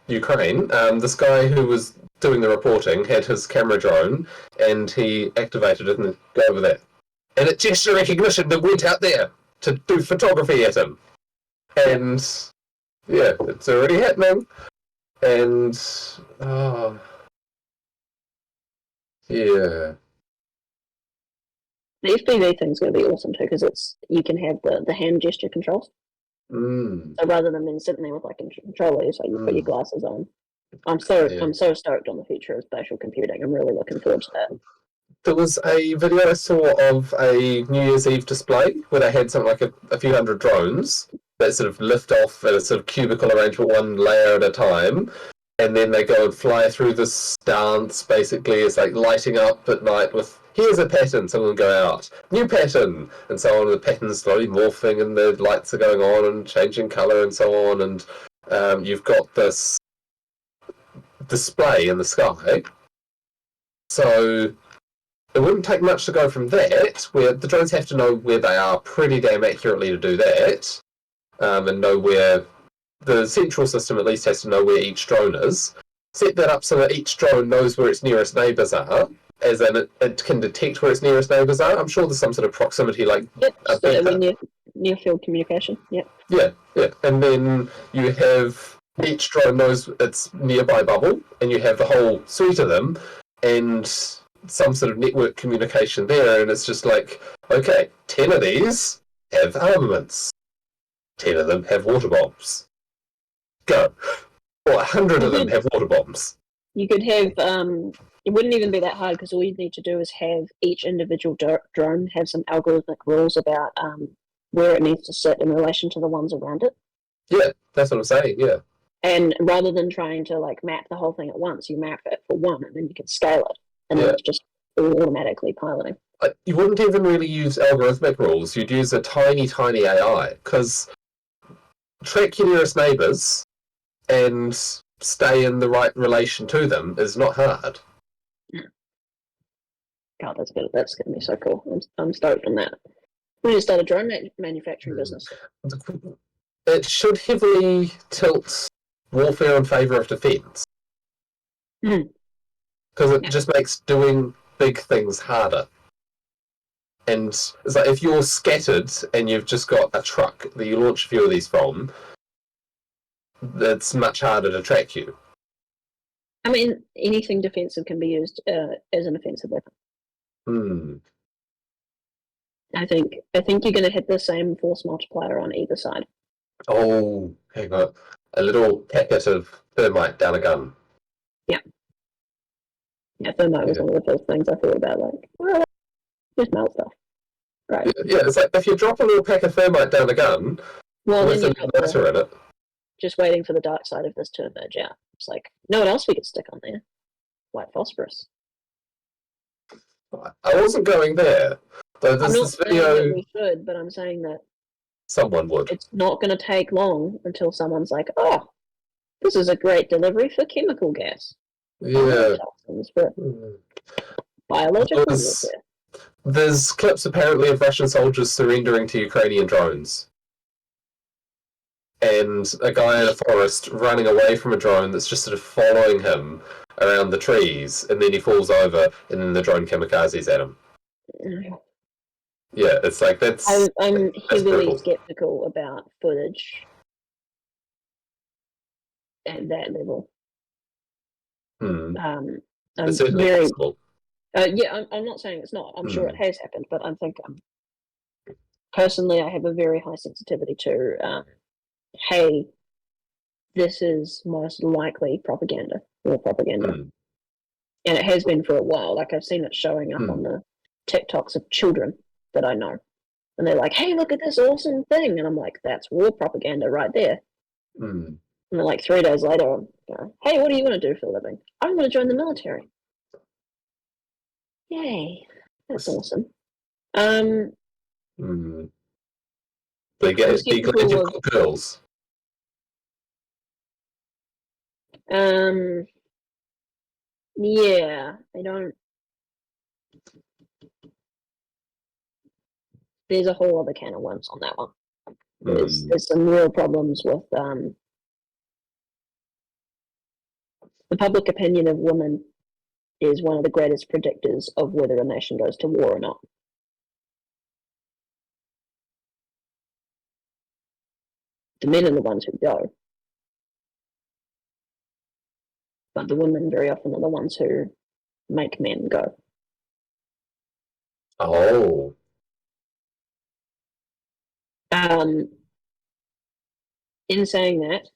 Ukraine. This guy who was doing the reporting had his camera drone, and he activated it and go over there. And it gesture recognition that went out there to do photography at him. And yeah, it's already happening. And yeah. The FPV thing's going to be awesome too, because you can have the hand gesture controls. So rather than being sitting there with like a controller, so you put your glasses on. I'm so stoked on the future of spatial computing. I'm really looking forward to that. There was a video I saw of a New Year's Eve display where they had something like a few hundred drones that sort of lift off in a sort of cubicle arrangement, one layer at a time, and then they go and fly through this dance. Basically, it's like lighting up at night with, here's a pattern, someone will go out, new pattern, and so on. The pattern's slowly morphing and the lights are going on and changing colour and so on, and you've got this display in the sky. So it wouldn't take much to go from that, where the drones have to know where they are pretty damn accurately to do that, and know where the central system at least has to know where each drone is. Set that up so that each drone knows where its nearest neighbours are, as in it can detect where its nearest neighbours are. I'm sure there's some sort of proximity, like near field communication. Yep. Yeah, and then you have each drone knows its nearby bubble, and you have the whole suite of them, and some sort of network communication there, and it's just like, okay, 10 of these have armaments, 10 of them have water bombs. Go. Or 100 of them have water bombs. You could have, it wouldn't even be that hard, because all you'd need to do is have each individual drone have some algorithmic rules about where it needs to sit in relation to the ones around it. Yeah, that's what I'm saying, yeah. And rather than trying to like map the whole thing at once, you map it for one, and then you can scale it, and then it's just automatically piloting. You wouldn't even really use algorithmic rules. You'd use a tiny, tiny AI, because track your nearest neighbours and stay in the right relation to them is not hard. God, that's good. That's going to be so cool. I'm stoked on that. We need to start a drone manufacturing business. It should heavily tilt warfare in favour of defence. Because it just makes doing big things harder. And it's like, if you're scattered and you've just got a truck that you launch a few of these from, it's much harder to track you. I mean, anything defensive can be used as an offensive weapon. I think you're going to hit the same force multiplier on either side. Oh, hang on. A little packet of thermite down a gun. Yeah, thermite was one of the first things I thought about, like, well, just melt stuff. Right. Yeah, it's like, if you drop a little pack of thermite down a gun, with a lighter in it, just waiting for the dark side of this to emerge out. It's like, no one else we could stick on there. White phosphorus. I wasn't going there. I'm not saying that we should, but I'm saying that someone would. It's not going to take long until someone's like, oh, this is a great delivery for chemical gas. Yeah. Biological warfare. There's clips apparently of Russian soldiers surrendering to Ukrainian drones. And a guy in a forest running away from a drone that's just sort of following him, around the trees, and then he falls over, and then the drone kamikazes at him. Yeah, it's like that's heavily brutal. skeptical about footage at that level. I'm it's certainly very possible. I'm not saying it's not. I'm sure it has happened, but I think personally, I have a very high sensitivity to hey, this is most likely propaganda or propaganda. And it has been for a while. Like, I've seen it showing up on the TikToks of children that I know. And they're like, hey, look at this awesome thing. And I'm like, that's war propaganda right there. And then, like, 3 days later, I'm going, hey, what do you want to do for a living? I want to join the military. Yay. That's awesome. They get skeptical of girls. Yeah, I don't. There's a whole other can of worms on that one. There's some real problems with the public opinion of women is one of the greatest predictors of whether a nation goes to war or not. The men are the ones who go, but the women very often are the ones who make men go. Oh. In saying that,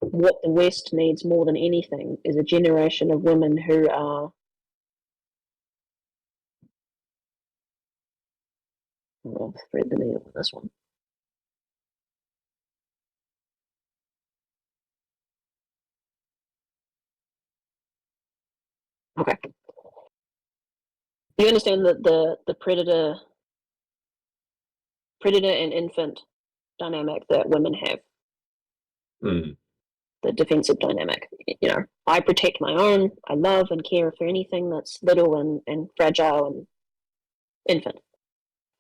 what the West needs more than anything is a generation of women who are I'll thread the needle with this one. Okay. You understand that the predator and infant dynamic that women have. The defensive dynamic. You know, I protect my own, I love and care for anything that's little and fragile and infant.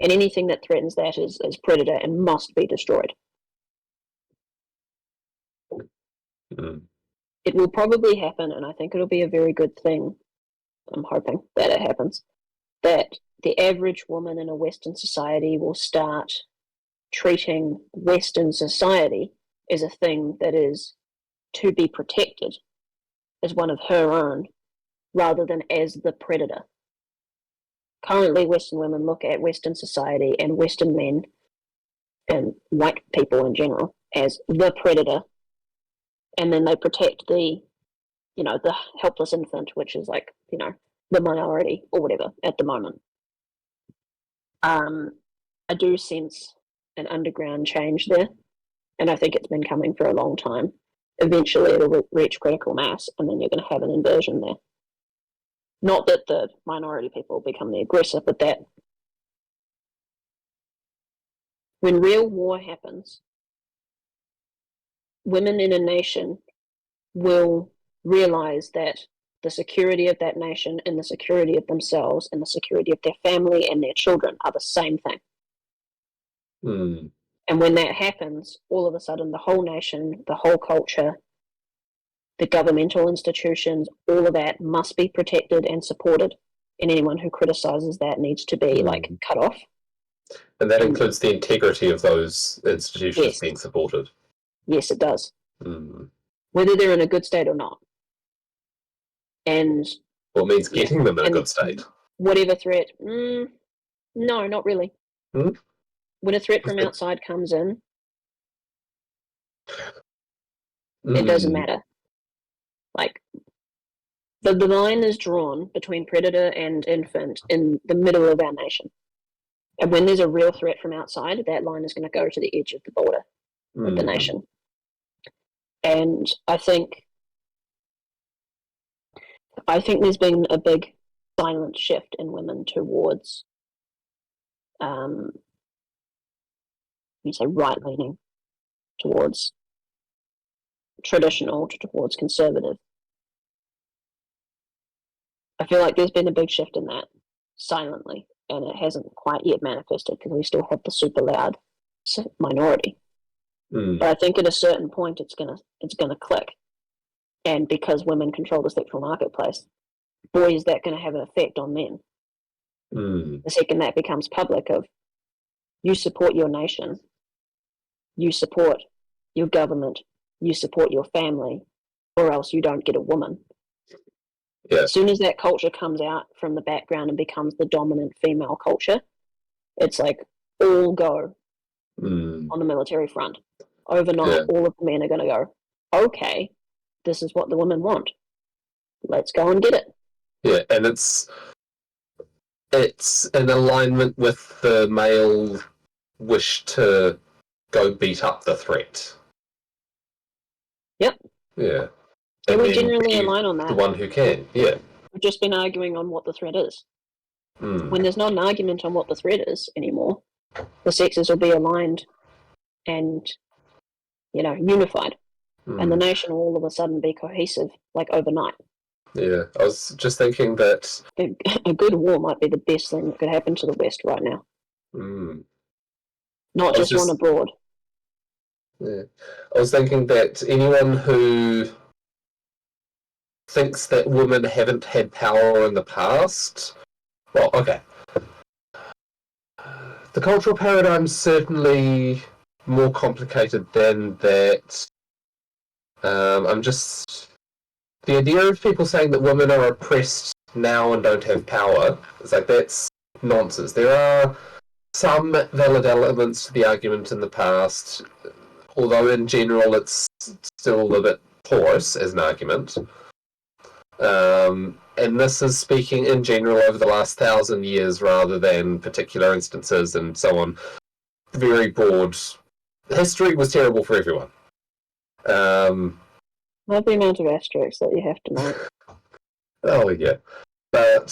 And anything that threatens that is predator and must be destroyed. It will probably happen, and I think it'll be a very good thing. I'm hoping that it happens. That the average woman in a Western society will start treating Western society as a thing that is to be protected, as one of her own, rather than as the predator. Currently, Western women look at Western society and Western men and white people in general as the predator, and then they protect the helpless infant, which is like, the minority or whatever at the moment. I do sense an underground change there, and I think it's been coming for a long time. Eventually, it'll reach critical mass, and then you're going to have an inversion there. Not that the minority people become the aggressor, but that when real war happens, women in a nation will realize that the security of that nation and the security of themselves and the security of their family and their children are the same thing. And when that happens, all of a sudden the whole nation, the whole culture, the governmental institutions, all of that must be protected and supported. And anyone who criticizes that needs to be cut off. And that includes the integrity of those institutions being supported. Yes, it does. Whether they're in a good state or not. And well, it means getting them in a good state. Whatever threat, no, not really. When a threat from outside comes in, it doesn't matter. Like, the line is drawn between predator and infant in the middle of our nation. And when there's a real threat from outside, that line is going to go to the edge of the border of the nation. And I think there's been a big silent shift in women towards, right-leaning, towards traditional, towards conservative. I feel like there's been a big shift in that silently, and it hasn't quite yet manifested because we still have the super loud minority. But I think at a certain point it's gonna click. And because women control the sexual marketplace, boy, is that going to have an effect on men. The second that becomes public, of you support your nation, you support your government, you support your family, or else you don't get a woman. Yeah. As soon as that culture comes out from the background and becomes the dominant female culture, it's like all go on the military front. Overnight, all of the men are going to go, okay, this is what the women want. Let's go and get it. Yeah, and it's in alignment with the male wish to go beat up the threat. Yep. Yeah. And we generally align on that. The one who can, yeah. We've just been arguing on what the threat is. When there's not an argument on what the threat is anymore, the sexes will be aligned and, unified. And the nation will all of a sudden be cohesive, like overnight. Yeah, I was just thinking that a good war might be the best thing that could happen to the West right now. Not just one abroad. Yeah. I was thinking that anyone who thinks that women haven't had power in the past, well, okay. The cultural paradigm's certainly more complicated than that. The idea of people saying that women are oppressed now and don't have power, it's like, that's nonsense. There are some valid elements to the argument in the past, although in general it's still a bit porous as an argument. And this is speaking in general over the last 1,000 years rather than particular instances and so on. Very broad. History was terrible for everyone. Not the amount of asterisks that you have to make. Oh, yeah. But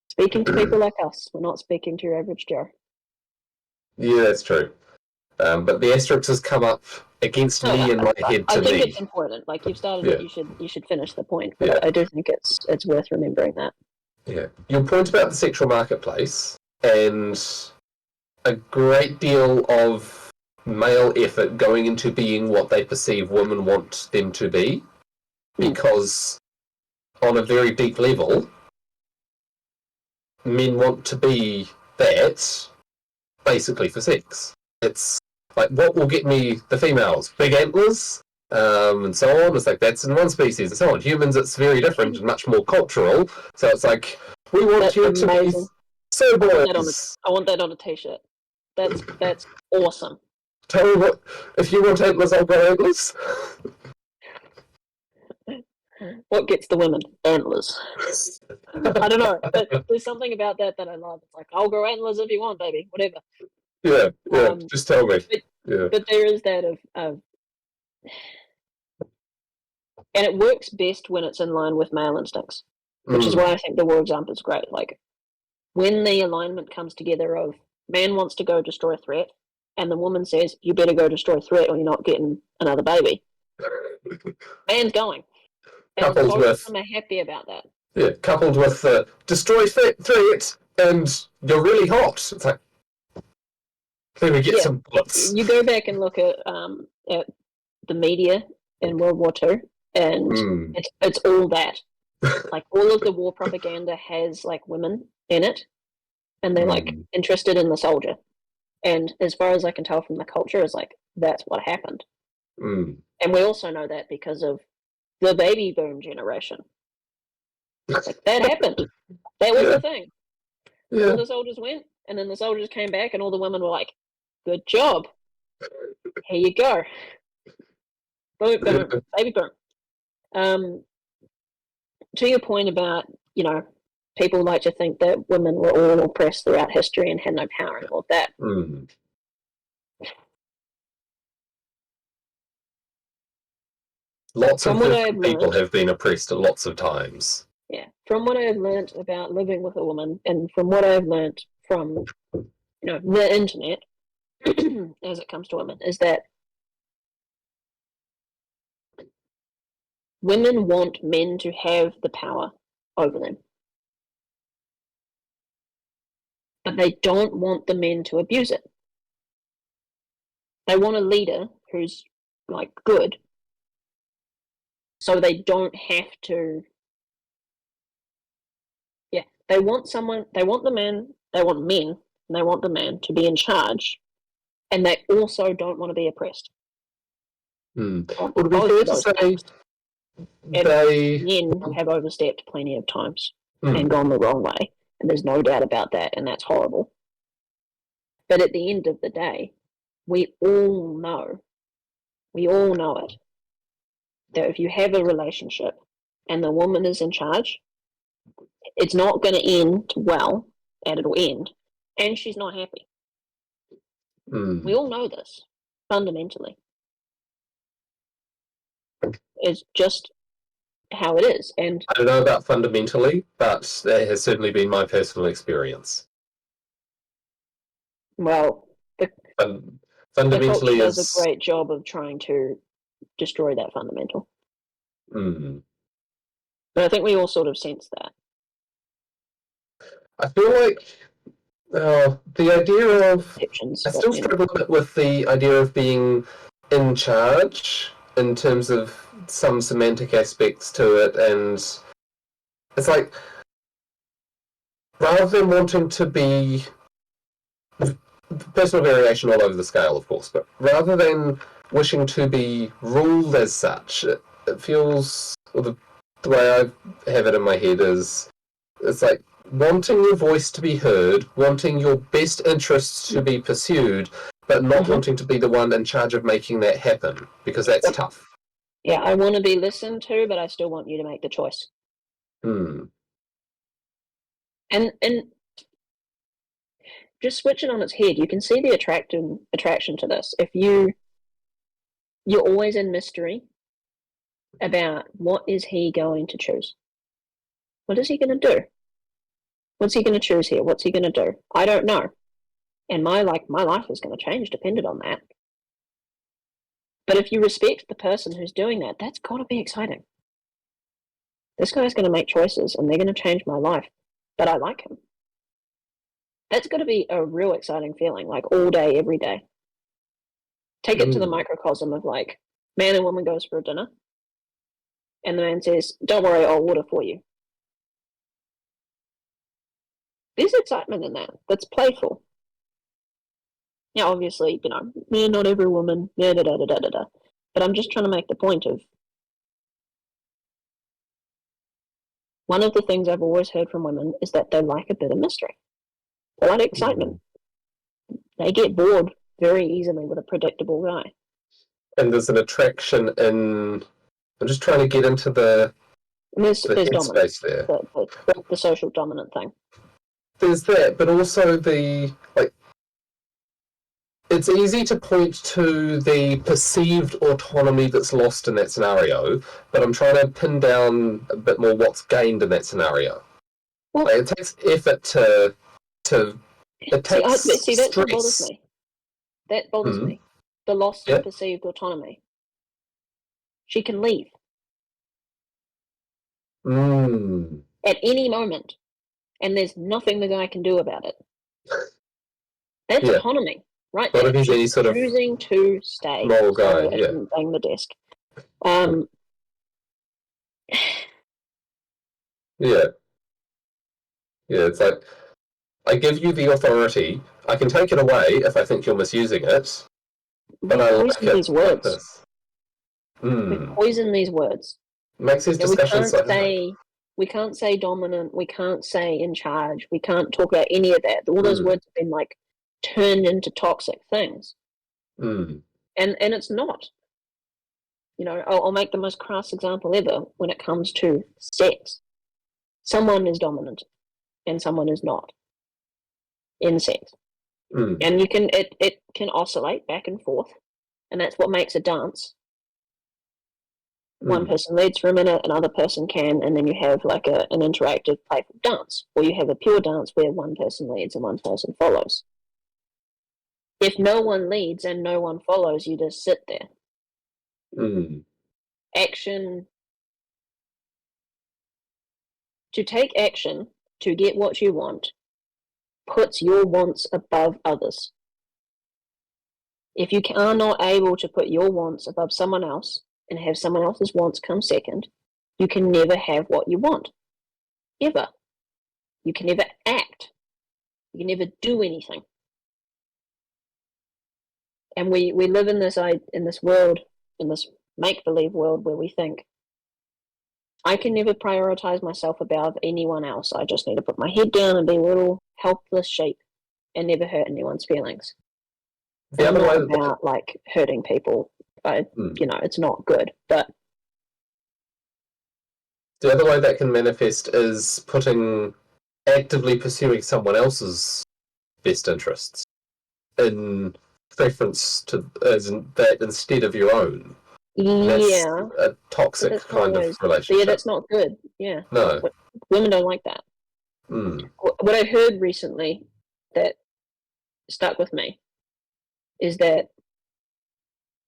speaking to people like us, we're not speaking to your average Joe. Yeah, that's true. But the asterisk has come up against me in my head to me. I think it's important. Like, you've started it, you should finish the point. But I do think it's worth remembering that. Yeah. Your point about the sexual marketplace and a great deal of male effort going into being what they perceive women want them to be, because on a very deep level, men want to be that basically for sex. It's like, what will get me the females? Big antlers, and so on. It's like, that's in one species and so on. Humans, it's very different and much more cultural. So it's like, we want you to be so boys. I want that on a t-shirt. That's awesome. Tell me what, if you want antlers, I'll grow antlers. What gets the women? Antlers. I don't know, but there's something about that I love. It's like, I'll grow antlers if you want, baby, whatever. Yeah, just tell me. But there is that of, and it works best when it's in line with male instincts, which is why I think the war example is great. Like, when the alignment comes together of man wants to go destroy a threat, and the woman says, you better go destroy a threat or you're not getting another baby. Man's going. And both of them are happy about that. Yeah, coupled with destroy threat and you're really hot. It's like, let me get some bullets. You go back and look at the media in World War II, and it's all that. Like, all of the war propaganda has like women in it, and they're like interested in the soldier. And as far as I can tell from the culture, is like, that's what happened. And we also know that because of the baby boom generation. Like, that happened. That was the thing. All the soldiers went, and then the soldiers came back, and all the women were like, good job. Here you go. Boom, boom, baby boom. To your point about, people like to think that women were all oppressed throughout history and had no power and all of that. Lots of people have been oppressed at lots of times. Yeah. From what I've learned about living with a woman, and from what I've learned from, the internet, as it comes to women, is that women want men to have the power over them. But they don't want the men to abuse it. They want a leader who's like good, so they don't have to. Yeah, they want someone. They want men, and they want the man to be in charge, and they also don't want to be oppressed. Would it be fair to say men have overstepped plenty of times and gone the wrong way, and there's no doubt about that, and that's horrible. But at the end of the day, we all know it, that if you have a relationship and the woman is in charge, it's not going to end well, and it'll end, and she's not happy. We all know this, fundamentally. It's just how it is. And I don't know about fundamentally, but that has certainly been my personal experience. Well, fundamentally the culture does a great job of trying to destroy that fundamental. But I think we all sort of sense that. I feel like the idea of... I still struggle a bit with the idea of being in charge in terms of some semantic aspects to it, and it's like, rather than wanting to be... personal variation all over the scale, of course, but rather than wishing to be ruled as such, it feels... the way I have it in my head is, it's like wanting your voice to be heard, wanting your best interests to be pursued, but not wanting to be the one in charge of making that happen, because that's tough. Yeah, I want to be listened to, but I still want you to make the choice. And just switch it on its head, you can see the attraction to this. If you're always in mystery about what is he going to choose. What is he going to do? What's he going to choose here? What's he going to do? I don't know. And my life is going to change dependent on that. But if you respect the person who's doing that, that's got to be exciting. This guy's going to make choices and they're going to change my life, but I like him. That's got to be a real exciting feeling, like all day, every day. Take it to the microcosm of like, man and woman goes for a dinner, and the man says, don't worry, I'll order for you. There's excitement in that. That's playful. Now, obviously, not every woman, but I'm just trying to make the point of, one of the things I've always heard from women is that they like a bit of mystery. They like excitement. They get bored very easily with a predictable guy. And there's an attraction in... I'm just trying to get into the there's dominance there. The social dominant thing. There's that, but also the... it's easy to point to the perceived autonomy that's lost in that scenario, but I'm trying to pin down a bit more what's gained in that scenario. Well, it takes effort to it takes see, that's what bothers me. That bothers me. The loss of perceived autonomy. She can leave. At any moment. And there's nothing the guy can do about it. That's autonomy, right? What if he's any sort of choosing to stay? Small guy, I shouldn't bang the desk. It's like, I give you the authority. I can take it away if I think you're misusing it. But I like it these words. Like this. We poison these words. Makes these discussions we can't say dominant, we can't say in charge, we can't talk about any of that. All those words have been like turned into toxic things. And it's not. I'll make the most crass example ever when it comes to sex. Someone is dominant and someone is not in sex. And it can oscillate back and forth, and that's what makes a dance. One person leads for a minute, another person can, and then you have like an interactive, playful dance. Or you have a pure dance where one person leads and one person follows. If no one leads and no one follows, you just sit there. Action. To take action to get what you want puts your wants above others. If you are not able to put your wants above someone else and have someone else's wants come second, you can never have what you want. Ever. You can never act. You can never do anything. And we live in this world, in this make-believe world where we think, I can never prioritize myself above anyone else. I just need to put my head down and be a little helpless sheep and never hurt anyone's feelings. The I'm other not way about like hurting people. It's not good. But the other way that can manifest is actively pursuing someone else's best interests in preference to that instead of your own. That's a toxic kind of relationship. Yeah, that's not good. Yeah. No. Women don't like that. What I heard recently that stuck with me is that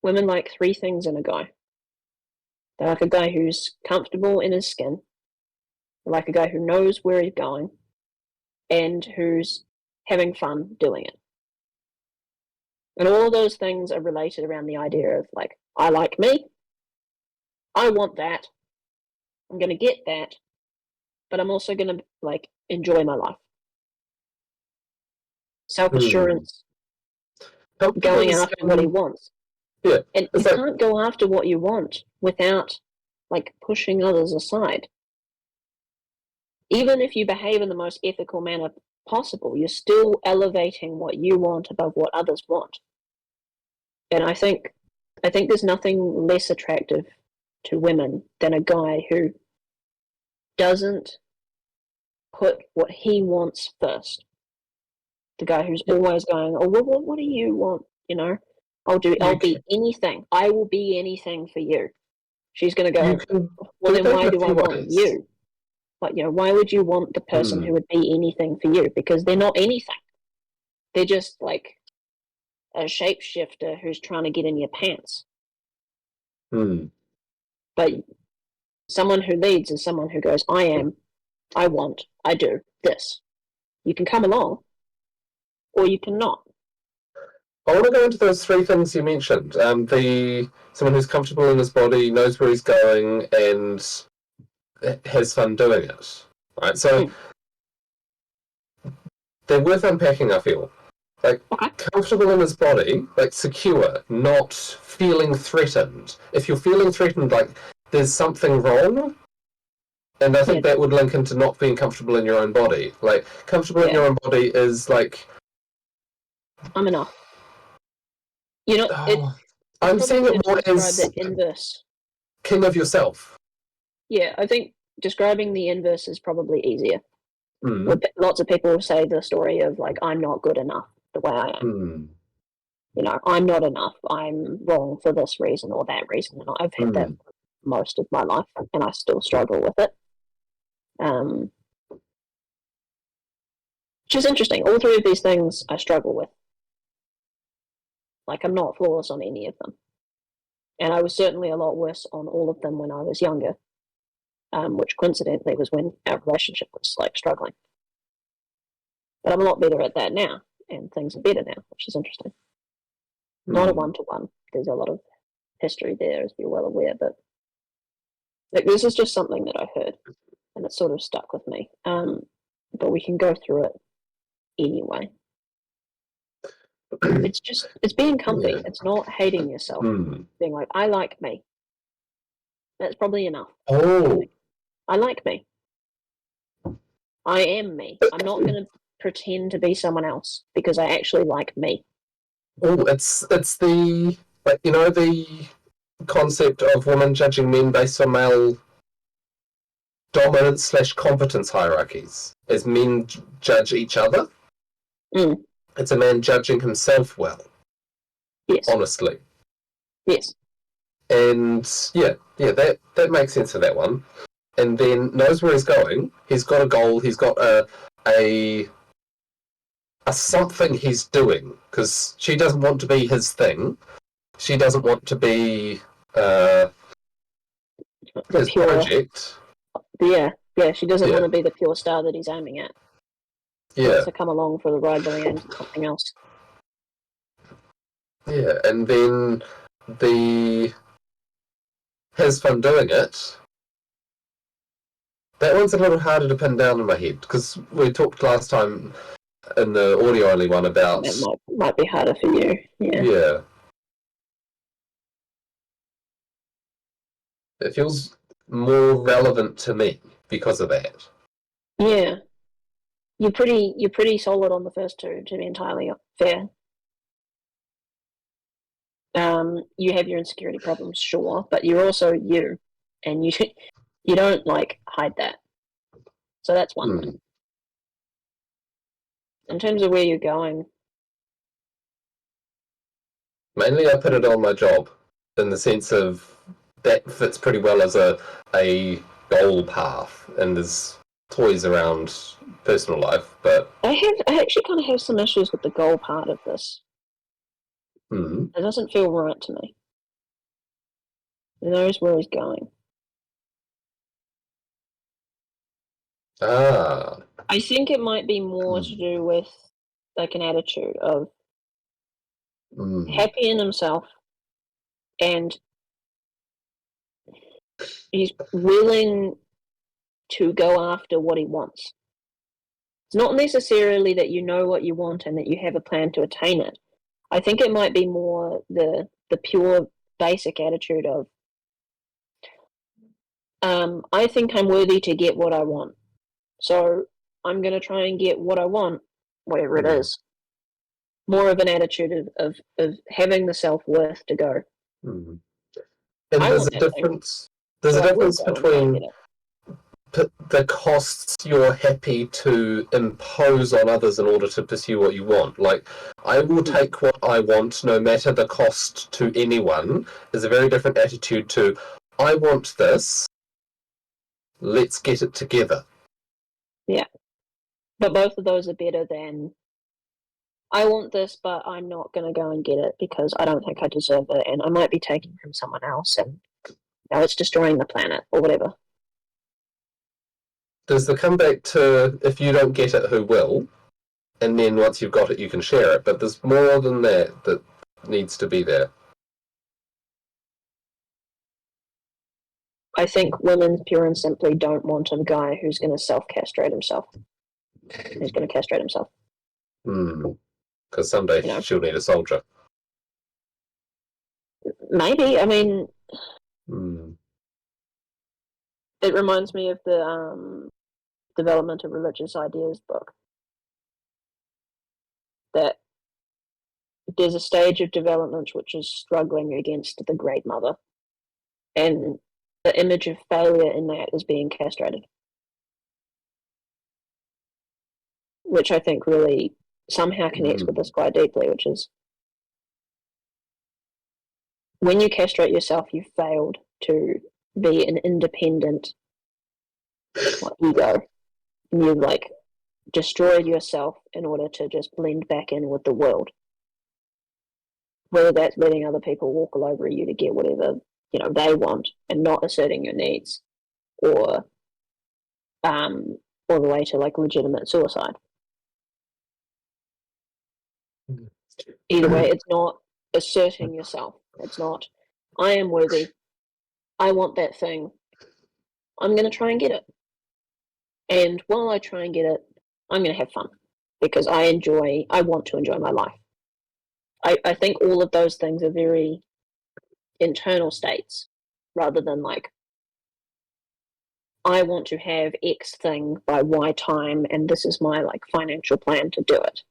women like three things in a guy. They like a guy who's comfortable in his skin. They like a guy who knows where he's going and who's having fun doing it. And all of those things are related around the idea of like, I like me, I want that, I'm going to get that, but I'm also going to like enjoy my life. Self-assurance, going after what he wants. Yeah. And you can't go after what you want without like pushing others aside. Even if you behave in the most ethical manner possible, you're still elevating what you want above what others want. And I think there's nothing less attractive to women than a guy who doesn't put what he wants first. The guy who's always going, oh, what do you want? You know, I'll be anything. I will be anything for you. She's going to go, well, then why do I want you? But, why would you want the person who would be anything for you? Because they're not anything. They're just like a shapeshifter who's trying to get in your pants. But someone who leads is someone who goes, I am, I want, I do this. You can come along, or you cannot. I want to go into those three things you mentioned. Someone who's comfortable in his body, knows where he's going, and has fun doing it. Right, so they're worth unpacking, I feel. Like, comfortable in his body, like secure, not feeling threatened. If you're feeling threatened, like there's something wrong, and I think that would link into not being comfortable in your own body. Like, comfortable in your own body is like, I'm enough. I'm seeing it more as the inverse. King of yourself. Yeah, I think describing the inverse is probably easier. Lots of people say the story of like, I'm not good enough the way I am. I'm not enough. I'm wrong for this reason or that reason, and I've had that most of my life, and I still struggle with it. Which is interesting. All three of these things I struggle with. Like, I'm not flawless on any of them. And I was certainly a lot worse on all of them when I was younger, which coincidentally was when our relationship was like struggling. But I'm a lot better at that now, and things are better now, which is interesting. Not a one-to-one. There's a lot of history there, as you're well aware, but like, this is just something that I heard, and it sort of stuck with me. But we can go through it anyway. It's being comfy. Yeah. It's not hating yourself. Being like, I like me. That's probably enough. I like me. I am me. I'm not going to pretend to be someone else because I actually like me. It's the, like, the concept of women judging men based on male dominance / competence hierarchies as men judge each other. It's a man judging himself well. Yes. Honestly. Yes. And that makes sense for that one. And then knows where he's going. He's got a goal. He's got a something he's doing, because she doesn't want to be his thing. She doesn't want to be his project. Yeah, she doesn't want to be the pure star that he's aiming at. She wants to come along for the ride, but he aims at something else. Yeah, and then the has fun doing it. That one's a little harder to pin down in my head, because we talked last time in the audio-only one about... That might be harder for you, yeah. Yeah. It feels more relevant to me because of that. Yeah. You're pretty solid on the first two, to be entirely fair. You have your insecurity problems, sure, but you're also you, and you don't like hide that. So that's one thing. In terms of where you're going, mainly I put it on my job, in the sense of that fits pretty well as a goal path, and there's toys around personal life, but I actually kind of have some issues with the goal part of this. It doesn't feel right to me. Who knows where he's going? I think it might be more to do with like an attitude of happy in himself, and he's willing to go after what he wants. It's not necessarily that you know what you want and that you have a plan to attain it. I think it might be more the pure basic attitude of I think I'm worthy to get what I want. So I'm going to try and get what I want, whatever it is. More of an attitude of having the self-worth to go. And there's a difference. There's a difference between the costs you're happy to impose on others in order to pursue what you want. Like, I will take what I want no matter the cost to anyone, is a very different attitude to, I want this, let's get it together. Yeah. But both of those are better than, I want this, but I'm not going to go and get it because I don't think I deserve it, and I might be taking from someone else, and now it's destroying the planet, or whatever. Does the comeback to, if you don't get it, who will? And then once you've got it, you can share it. But there's more than that needs to be there. I think women pure and simply don't want a guy who's going to self-castrate himself. Who's going to castrate himself. Because someday she'll need a soldier. Maybe. I mean, it reminds me of the Development of Religious Ideas book. That there's a stage of development which is struggling against the Great Mother. And the image of failure in that is being castrated. Which I think really somehow connects with this quite deeply, which is when you castrate yourself, you've failed to be an independent ego. And you've destroyed yourself in order to just blend back in with the world. Whether that's letting other people walk all over you to get whatever they want and not asserting your needs, or all the way to legitimate suicide. Either way, it's not asserting yourself. It's not, I am worthy, I want that thing, I'm going to try and get it. And while I try and get it, I'm going to have fun because I want to enjoy my life. I think all of those things are very internal states rather than I want to have X thing by Y time and this is my financial plan to do it.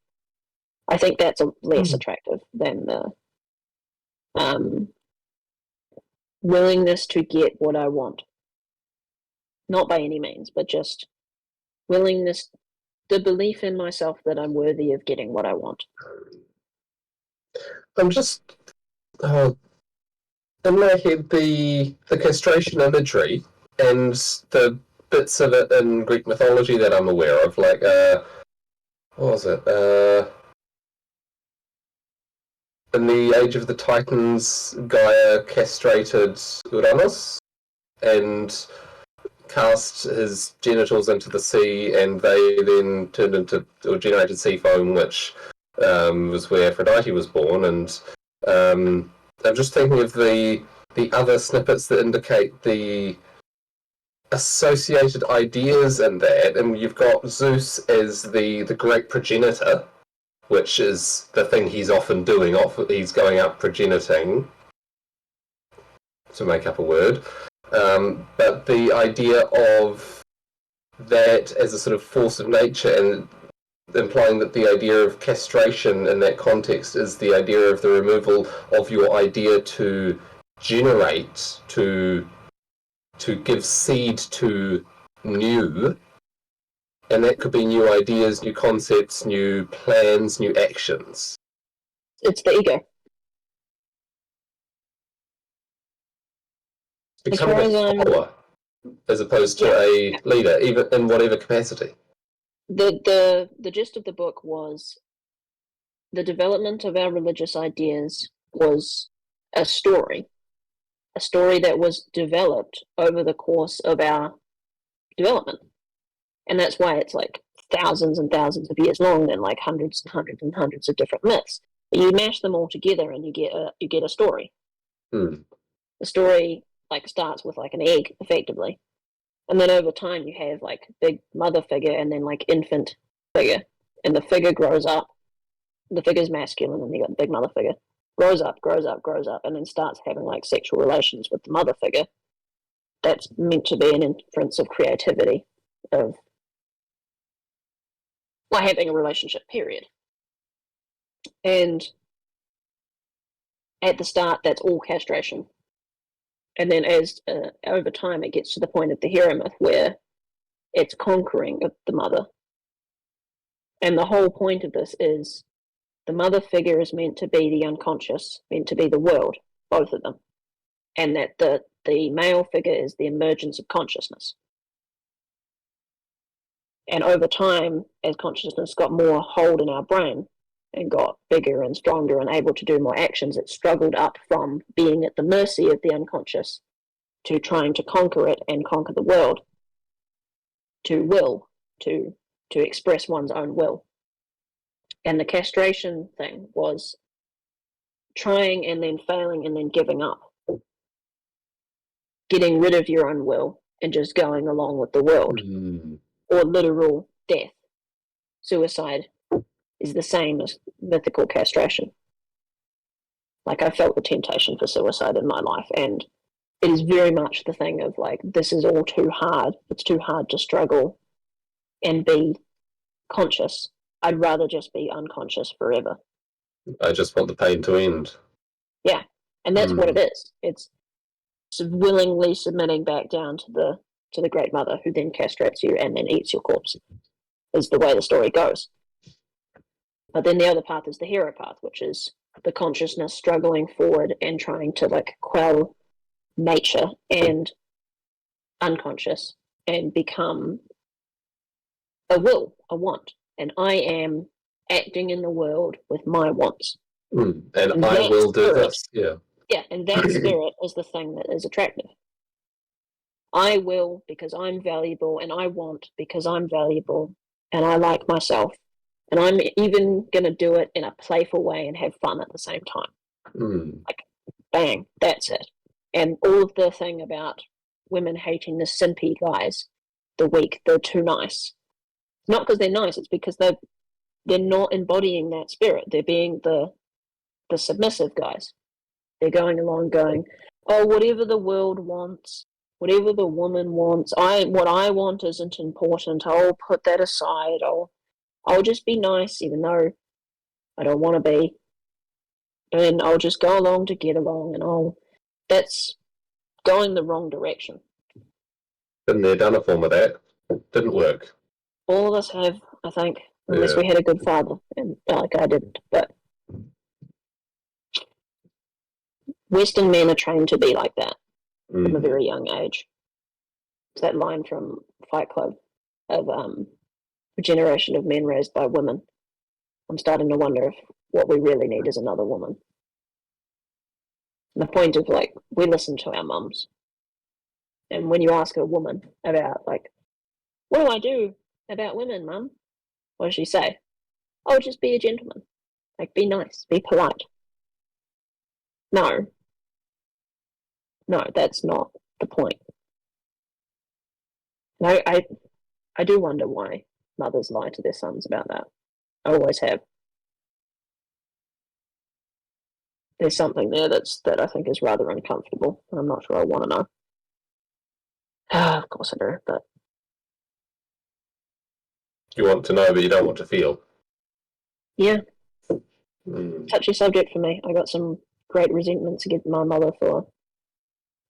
I think that's less attractive than the willingness to get what I want. Not by any means, but just willingness, the belief in myself that I'm worthy of getting what I want. I'm just in my head the castration imagery and the bits of it in Greek mythology that I'm aware of, what was it? In the Age of the Titans, Gaia castrated Uranus and cast his genitals into the sea, and they then turned into or generated sea foam, which was where Aphrodite was born, and I'm just thinking of the other snippets that indicate the associated ideas in that, and you've got Zeus as the great progenitor, which is the thing he's often doing. He's going out progeniting, to make up a word. But the idea of that as a sort of force of nature, and implying that the idea of castration in that context is the idea of the removal of your idea to generate, to give seed to new, and that could be new ideas, new concepts, new plans, new actions. It's the ego. Becoming a follower as opposed to a leader, even in whatever capacity. The gist of the book was the development of our religious ideas was a story that was developed over the course of our development. And that's why it's like thousands and thousands of years long and like hundreds and hundreds and hundreds of different myths. But you mash them all together and you get a story. The story like starts with like an egg, effectively. And then over time you have like big mother figure and then like infant figure. And the figure grows up. The figure's masculine and you got the big mother figure. Grows up, and then starts having like sexual relations with the mother figure. That's meant to be an inference of creativity, of having a relationship, period. And at the start, that's all castration. And then as over time, it gets to the point of the hero myth where it's conquering of the mother. And the whole point of this is the mother figure is meant to be the unconscious, meant to be the world, both of them. And that the male figure is the emergence of consciousness. And over time, as consciousness got more hold in our brain and got bigger and stronger and able to do more actions, it struggled up from being at the mercy of the unconscious to trying to conquer it and conquer the world, to will, to express one's own will. And the castration thing was trying and then failing and then giving up. Getting rid of your own will and just going along with the world. Or literal death. Suicide is the same as mythical castration. Like, I felt the temptation for suicide in my life, and it is very much the thing of like, this is all too hard. It's too hard to struggle and be conscious. I'd rather just be unconscious forever. I just want the pain to end. Yeah, and that's what it is. It's willingly submitting back down to the Great Mother, who then castrates you and then eats your corpse, is the way the story goes. But then the other path is the hero path, which is the consciousness struggling forward and trying to like quell nature and unconscious and become a will, a want. And I am acting in the world with my wants. And I will do this. Yeah. Yeah, and that spirit is the thing that is attractive. I will because I'm valuable, and I want because I'm valuable, and I like myself. And I'm even going to do it in a playful way and have fun at the same time. Like, bang, that's it. And all of the thing about women hating the simpy guys, the weak, they're too nice. Not because they're nice, it's because they're not embodying that spirit. They're being the submissive guys. They're going along going, oh, whatever the world wants, whatever the woman wants, what I want isn't important. I'll put that aside. I'll just be nice, even though I don't want to be. And I'll just go along to get along, and that's going the wrong direction. Been there, done a form of that. Didn't work. All of us have, I think, unless we had a good father, and like I didn't. But Western men are trained to be like that from a very young age. It's that line from Fight Club of a generation of men raised by women. I'm starting to wonder if what we really need is another woman. And the point of like, we listen to our mums. And when you ask a woman about like, what do I do about women, mum? What does she say? Oh, just be a gentleman. Like, be nice, be polite. No, that's not the point. No, I do wonder why mothers lie to their sons about that. I always have. There's something there that I think is rather uncomfortable, and I'm not sure I want to know. Of course I do, but you want to know, but you don't want to feel. Yeah. Touchy subject for me. I got some great resentments against my mother for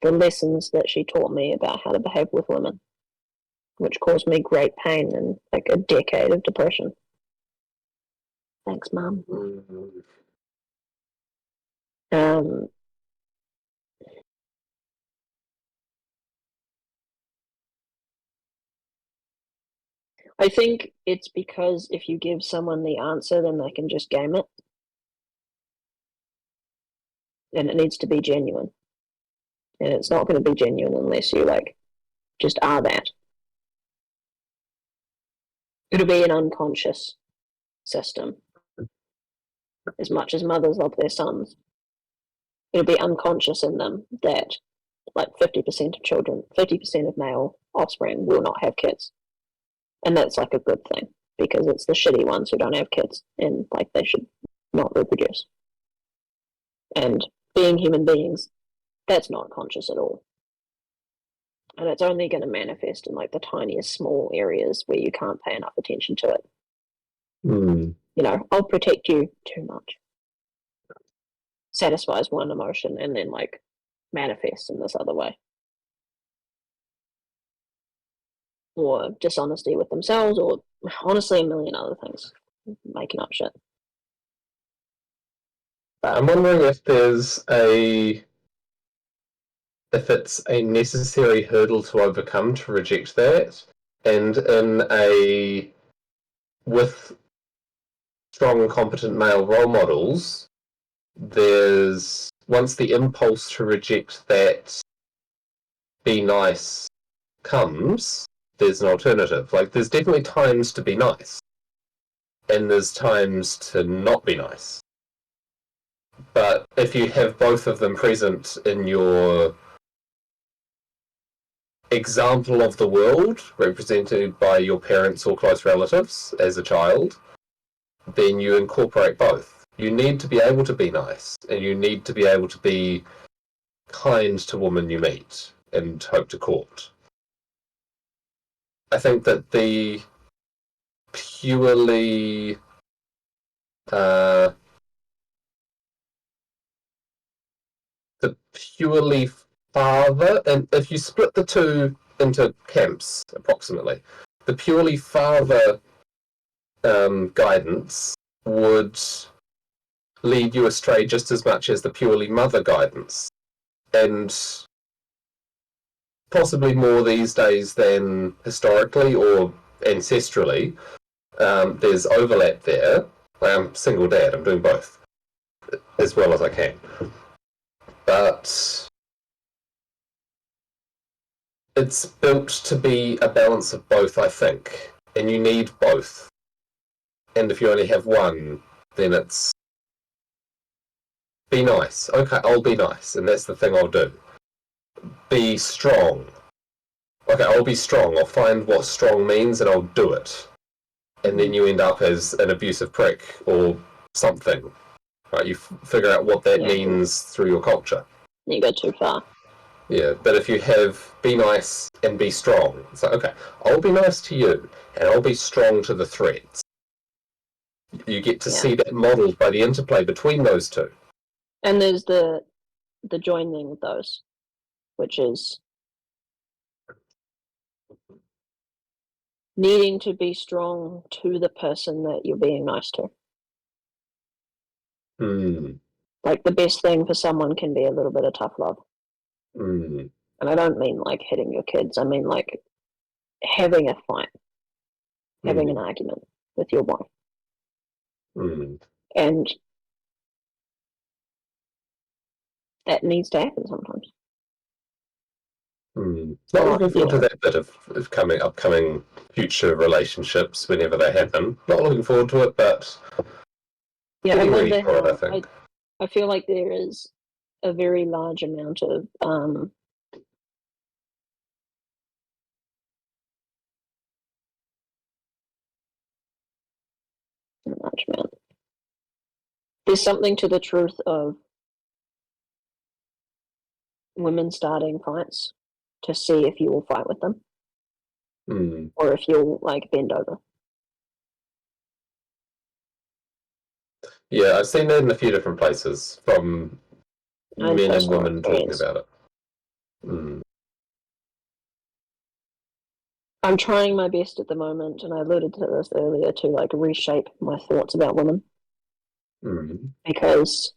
the lessons that she taught me about how to behave with women, which caused me great pain and like a decade of depression. Thanks, Mum. I think it's because if you give someone the answer, then they can just game it. And it needs to be genuine. And it's not going to be genuine unless you, like, just are that. It'll be an unconscious system. As much as mothers love their sons, it'll be unconscious in them that, like, 50% of children, 50% of male offspring will not have kids. And that's, like, a good thing, because it's the shitty ones who don't have kids, and, like, they should not reproduce. And being human beings, that's not conscious at all. And it's only going to manifest in, like, the tiniest small areas where you can't pay enough attention to it. You know, I'll protect you too much. Satisfies one emotion and then, like, manifests in this other way. Or dishonesty with themselves, or honestly a million other things. Making up shit. But I'm wondering if it's a necessary hurdle to overcome to reject that, and with strong, competent male role models, there's, once the impulse to reject that be nice comes, there's an alternative. Like, there's definitely times to be nice, and there's times to not be nice. But if you have both of them present in your example of the world, represented by your parents or close relatives as a child, then you incorporate both. You need to be able to be nice, and you need to be able to be kind to women you meet and hope to court. I think that the purely father, and if you split the two into camps approximately, the purely father guidance would lead you astray just as much as the purely mother guidance, and possibly more these days than historically or ancestrally. There's overlap there. I'm single dad, I'm doing both as well as I can. But it's built to be a balance of both, I think. And you need both. And if you only have one, then it's be nice. Okay, I'll be nice, and that's the thing I'll do. Be strong. Okay, I'll be strong. I'll find what strong means and I'll do it. And then you end up as an abusive prick or something. Right? You figure out what that means through your culture. You go too far. Yeah, but if you have be nice and be strong, it's like, okay, I'll be nice to you and I'll be strong to the threats. You get to see that modeled by the interplay between those two. And there's the joining of those, which is needing to be strong to the person that you're being nice to. Like, the best thing for someone can be a little bit of tough love. And I don't mean like hitting your kids. I mean like having a fight, having an argument with your wife. And that needs to happen sometimes. Not looking forward to that bit of upcoming future relationships whenever they happen. Not looking forward to it, but I getting ready for it, I think. I feel like there is a very large amount of there's something to the truth of women starting fights to see if you will fight with them or if you'll like bend over. Yeah, I've seen that in a few different places from men and women talking about it. I'm trying my best at the moment, and I alluded to this earlier, to like reshape my thoughts about women. Because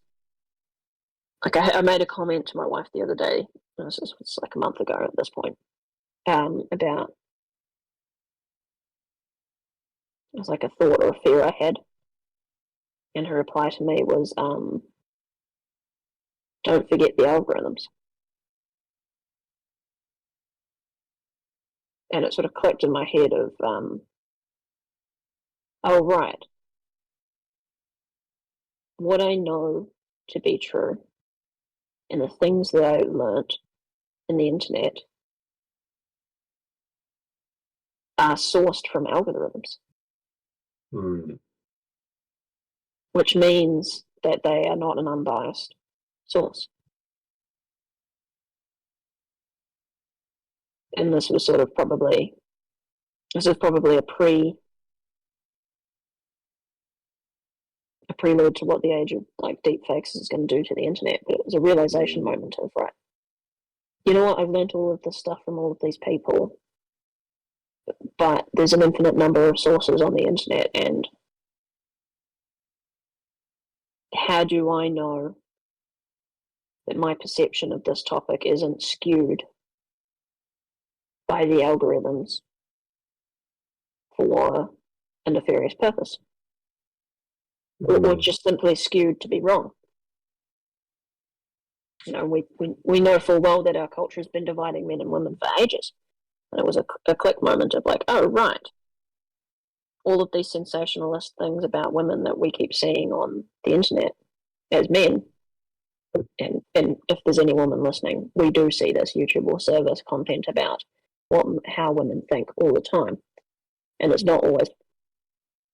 like I made a comment to my wife the other day, this was like a month ago at this point, about it was like a thought or a fear I had, and her reply to me was, don't forget the algorithms. And it sort of clicked in my head of, oh, right. What I know to be true and the things that I learnt in the internet are sourced from algorithms. Which means that they are not an unbiased source. And this was probably a prelude to what the age of like deepfakes is going to do to the internet. But it was a realization moment of, right, you know what, I've learned all of this stuff from all of these people, but there's an infinite number of sources on the internet, and how do I know that my perception of this topic isn't skewed by the algorithms for a nefarious purpose, or just simply skewed to be wrong? You know, we know full well that our culture has been dividing men and women for ages. And it was a click moment of like, oh, right. All of these sensationalist things about women that we keep seeing on the internet as men, and if there's any woman listening, we do see this. YouTube will serve us content about how women think all the time. And it's not always,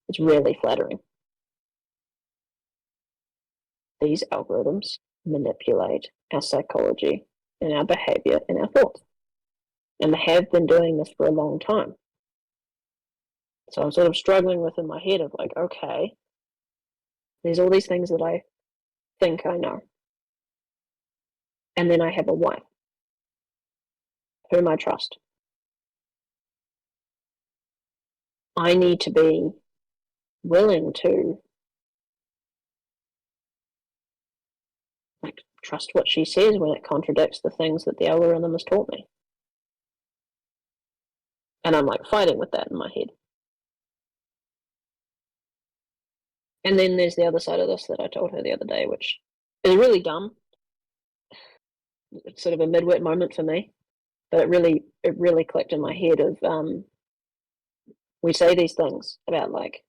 it's rarely flattering. These algorithms manipulate our psychology and our behavior and our thoughts. And they have been doing this for a long time. So I'm sort of struggling within my head of like, okay, there's all these things that I think I know. And then I have a wife whom I trust. I need to be willing to like trust what she says when it contradicts the things that the algorithm has taught me. And I'm like fighting with that in my head. And then there's the other side of this that I told her the other day, which is really dumb. It's sort of a midwit moment for me, but it really clicked in my head of we say these things about like,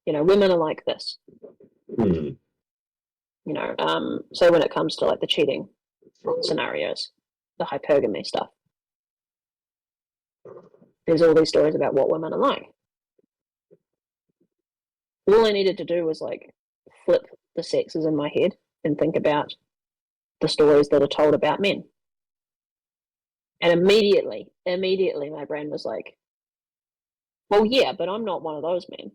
you know, women are like this. You know, so when it comes to like the cheating scenarios, the hypergamy stuff, there's all these stories about what women are like. All I needed to do was like flip the sexes in my head and think about the stories that are told about men. And immediately my brain was like, well, yeah, but I'm not one of those men.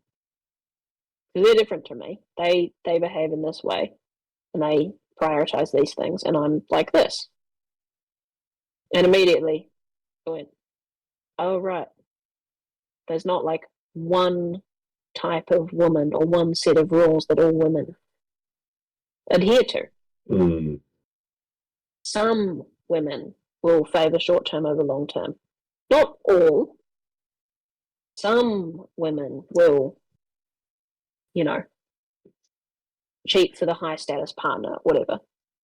They're different to me. They behave in this way and they prioritize these things, and I'm like this. And immediately I went, oh, right. There's not like one type of woman or one set of rules that all women adhere to. Some women will favor short term over long term. Not all. Some women will, you know, cheat for the high status partner, whatever.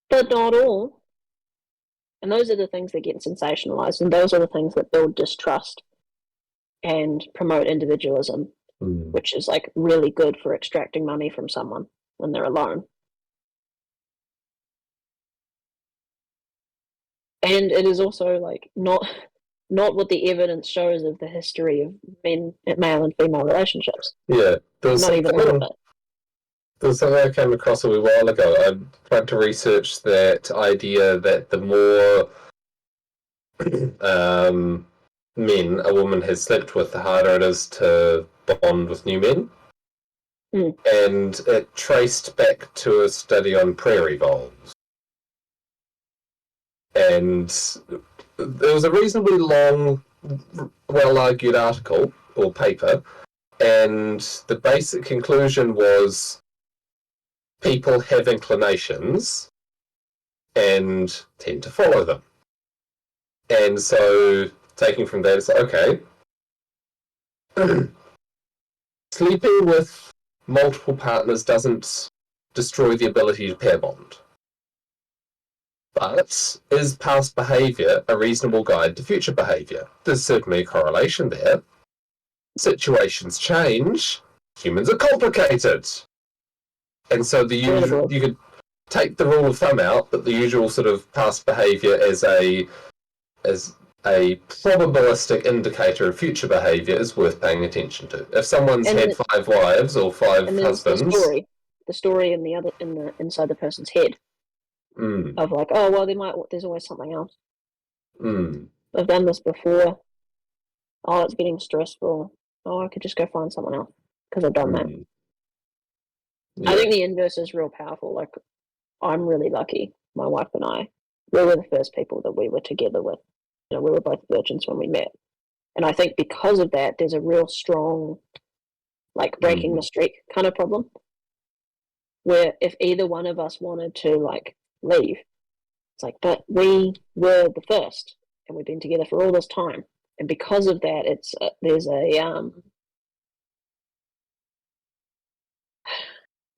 But not all. And those are the things that get sensationalized, and those are the things that build distrust and promote individualism, which is like really good for extracting money from someone when they're alone. And it is also like not what the evidence shows of the history of male and female relationships. Yeah, not even a little bit. There's something I came across a wee while ago. I tried to research that idea that the more men a woman has slept with, the harder it is to bond with new men. And it traced back to a study on prairie voles. And there was a reasonably long, well-argued article or paper, and the basic conclusion was people have inclinations and tend to follow them. And so, taking from that, it's like, okay, sleeping with multiple partners doesn't destroy the ability to pair bond. But is past behaviour a reasonable guide to future behaviour? There's certainly a correlation there. Situations change. Humans are complicated. And so you could take the rule of thumb out, but the usual sort of past behaviour as a probabilistic indicator of future behaviour is worth paying attention to. If someone's had 5 wives or 5 husbands, the story in the inside the person's head of like, oh well, there's always something else. I've done this before. Oh, it's getting stressful. Oh, I could just go find someone else because I've done that. Yeah. I think the inverse is real powerful. Like, I'm really lucky. My wife and I, we were the first people that we were together with. You know, we were both virgins when we met. And I think because of that, there's a real strong, like, breaking the streak kind of problem. Where if either one of us wanted to, like, leave, it's like, but we were the first, and we've been together for all this time. And because of that, there's a,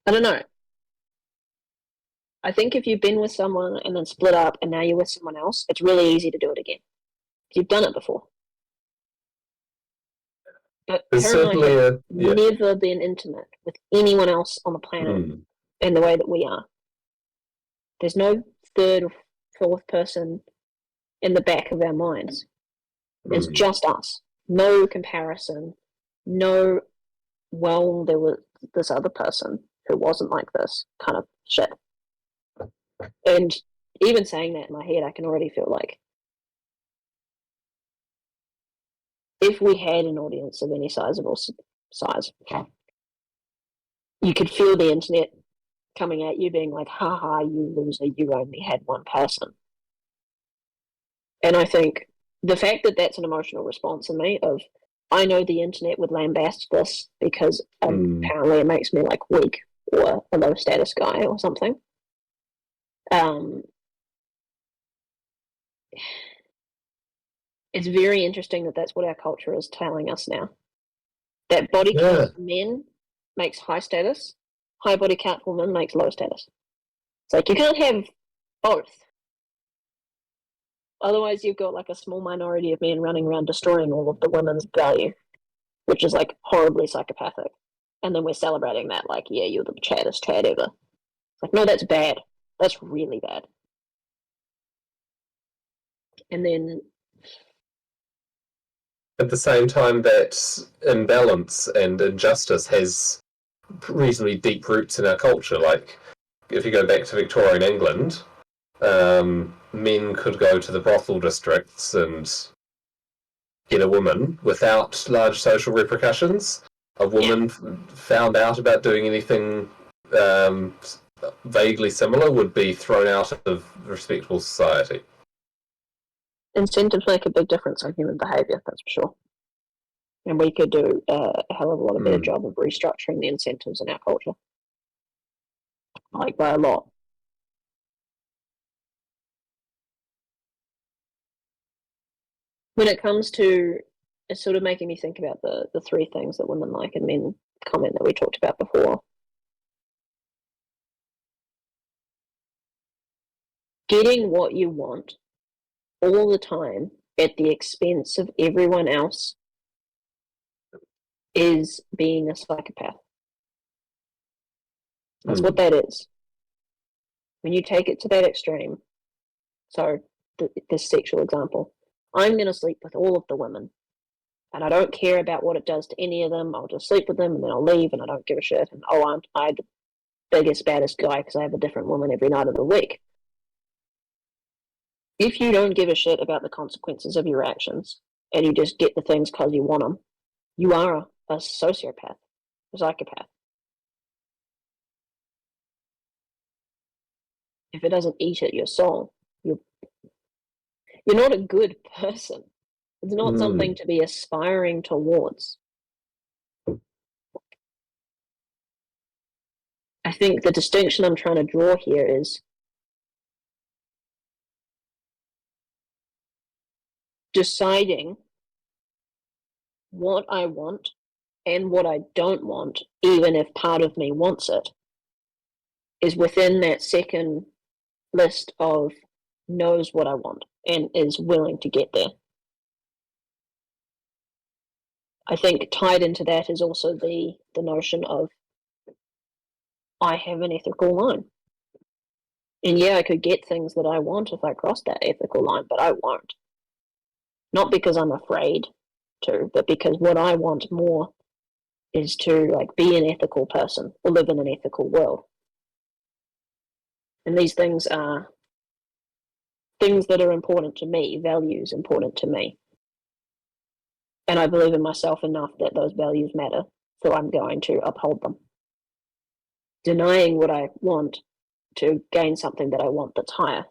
I don't know. I think if you've been with someone and then split up and now you're with someone else, it's really easy to do it again. You've done it before. But her and I have never been intimate with anyone else on the planet in the way that we are. There's no third or fourth person in the back of our minds. It's just us. No comparison. No, well, there was this other person who wasn't like this kind of shit. And even saying that in my head, I can already feel like if we had an audience of any sizable size, you could feel the internet coming at you being like, haha, you loser, you only had one person. And I think the fact that that's an emotional response in me of, I know the internet would lambast this because apparently it makes me like weak or a low status guy or something. It's very interesting that that's what our culture is telling us now. That body count for men makes high status, high body count for women makes low status. It's like you can't have both. Otherwise, you've got like a small minority of men running around destroying all of the women's value, which is like horribly psychopathic. And then we're celebrating that, like, yeah, you're the chattest chat ever. It's like, no, that's bad. That's really bad. And then at the same time, that imbalance and injustice has reasonably deep roots in our culture. Like, if you go back to Victorian England, men could go to the brothel districts and get a woman without large social repercussions. A woman found out about doing anything vaguely similar would be thrown out of respectable society. Incentives make a big difference on human behaviour, that's for sure. And we could do a hell of a lot of better job of restructuring the incentives in our culture. Like, by a lot. When it comes to, it's sort of making me think about the 3 things that women like and men comment that we talked about before. Getting what you want all the time at the expense of everyone else is being a psychopath. That's what that is. When you take it to that extreme. So this sexual example. I'm going to sleep with all of the women, and I don't care about what it does to any of them. I'll just sleep with them, and then I'll leave, and I don't give a shit. And I'm the biggest, baddest guy because I have a different woman every night of the week. If you don't give a shit about the consequences of your actions, and you just get the things because you want them, you are a sociopath, a psychopath. If it doesn't eat at your soul, you're not a good person. It's not something to be aspiring towards. I think the distinction I'm trying to draw here is deciding what I want and what I don't want, even if part of me wants it, is within that second list of knows what I want and is willing to get there. I think tied into that is also the notion of I have an ethical line. And yeah, I could get things that I want if I crossed that ethical line, but I won't. Not because I'm afraid to, but because what I want more is to be an ethical person or live in an ethical world. And these things are things that are important to me, values important to me. And I believe in myself enough that those values matter, so I'm going to uphold them. Denying what I want to gain something that I want that's higher.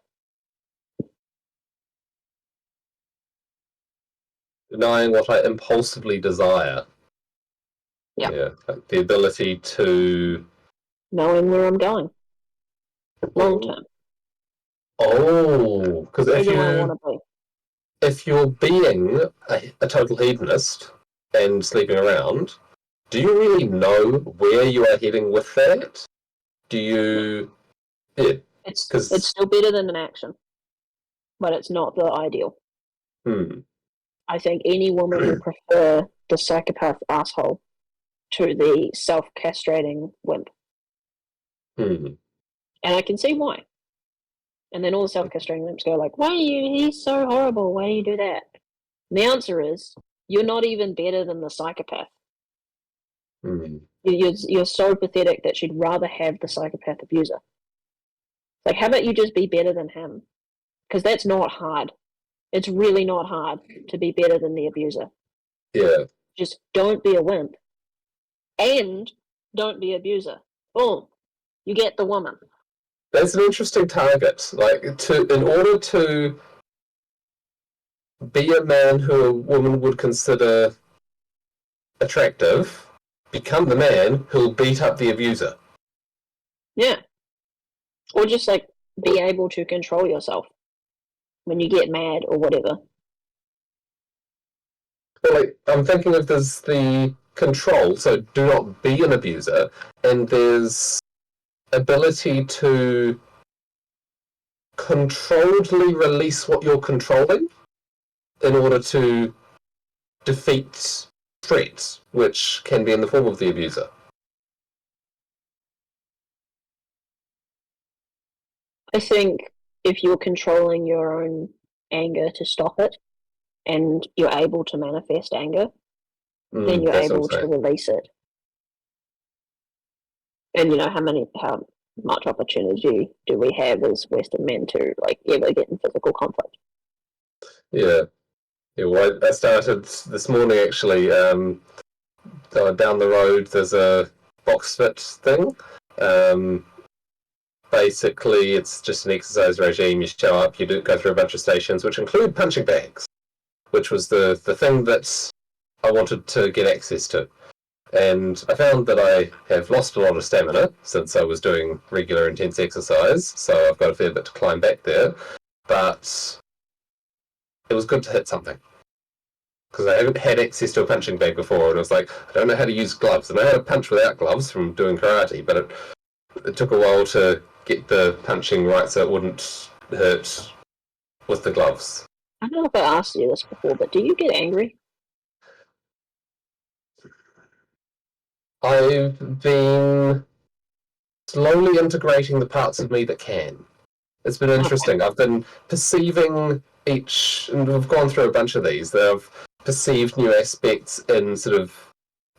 Denying what I impulsively desire. Yeah, like the ability to... Knowing where I'm going. Long term. Oh, because if you're being a total hedonist and sleeping around, do you really know where you are heading with that? Do you... Yeah. It's still better than an action, but it's not the ideal. I think any woman will prefer the psychopath asshole to the self-castrating wimp. And I can see why. And then all the self-castrating wimps go why are you, he's so horrible, why do you do that? And the answer is, you're not even better than the psychopath. You're so pathetic that she'd rather have the psychopath abuser. How about you just be better than him? Because that's not hard. It's really not hard to be better than the abuser. Yeah. Just don't be a wimp. And don't be abuser. Boom. You get the woman. That's an interesting target. In order to be a man who a woman would consider attractive, become the man who'll beat up the abuser. Yeah. Or just be able to control yourself when you get mad or whatever. Well, I'm thinking of there's the control, so do not be an abuser, and there's ability to controlledly release what you're controlling in order to defeat threats, which can be in the form of the abuser. I think if you're controlling your own anger to stop it, and you're able to manifest anger, then you're able to release it. And how much opportunity do we have as Western men to ever get in physical conflict? Yeah. Well, I started this morning actually. Down the road, there's a box fit thing. Basically, it's just an exercise regime. You show up, you go through a bunch of stations, which include punching bags, which was the thing that I wanted to get access to. And I found that I have lost a lot of stamina since I was doing regular intense exercise, so I've got a fair bit to climb back there. But it was good to hit something. Because I haven't had access to a punching bag before, and I was I don't know how to use gloves. I know how to punch without gloves from doing karate, but it took a while to get the punching right so it wouldn't hurt with the gloves. I don't know if I asked you this before, but do you get angry? I've been slowly integrating the parts of me that can. It's been interesting. I've been perceiving each, and we've gone through a bunch of these, that I've perceived new aspects in sort of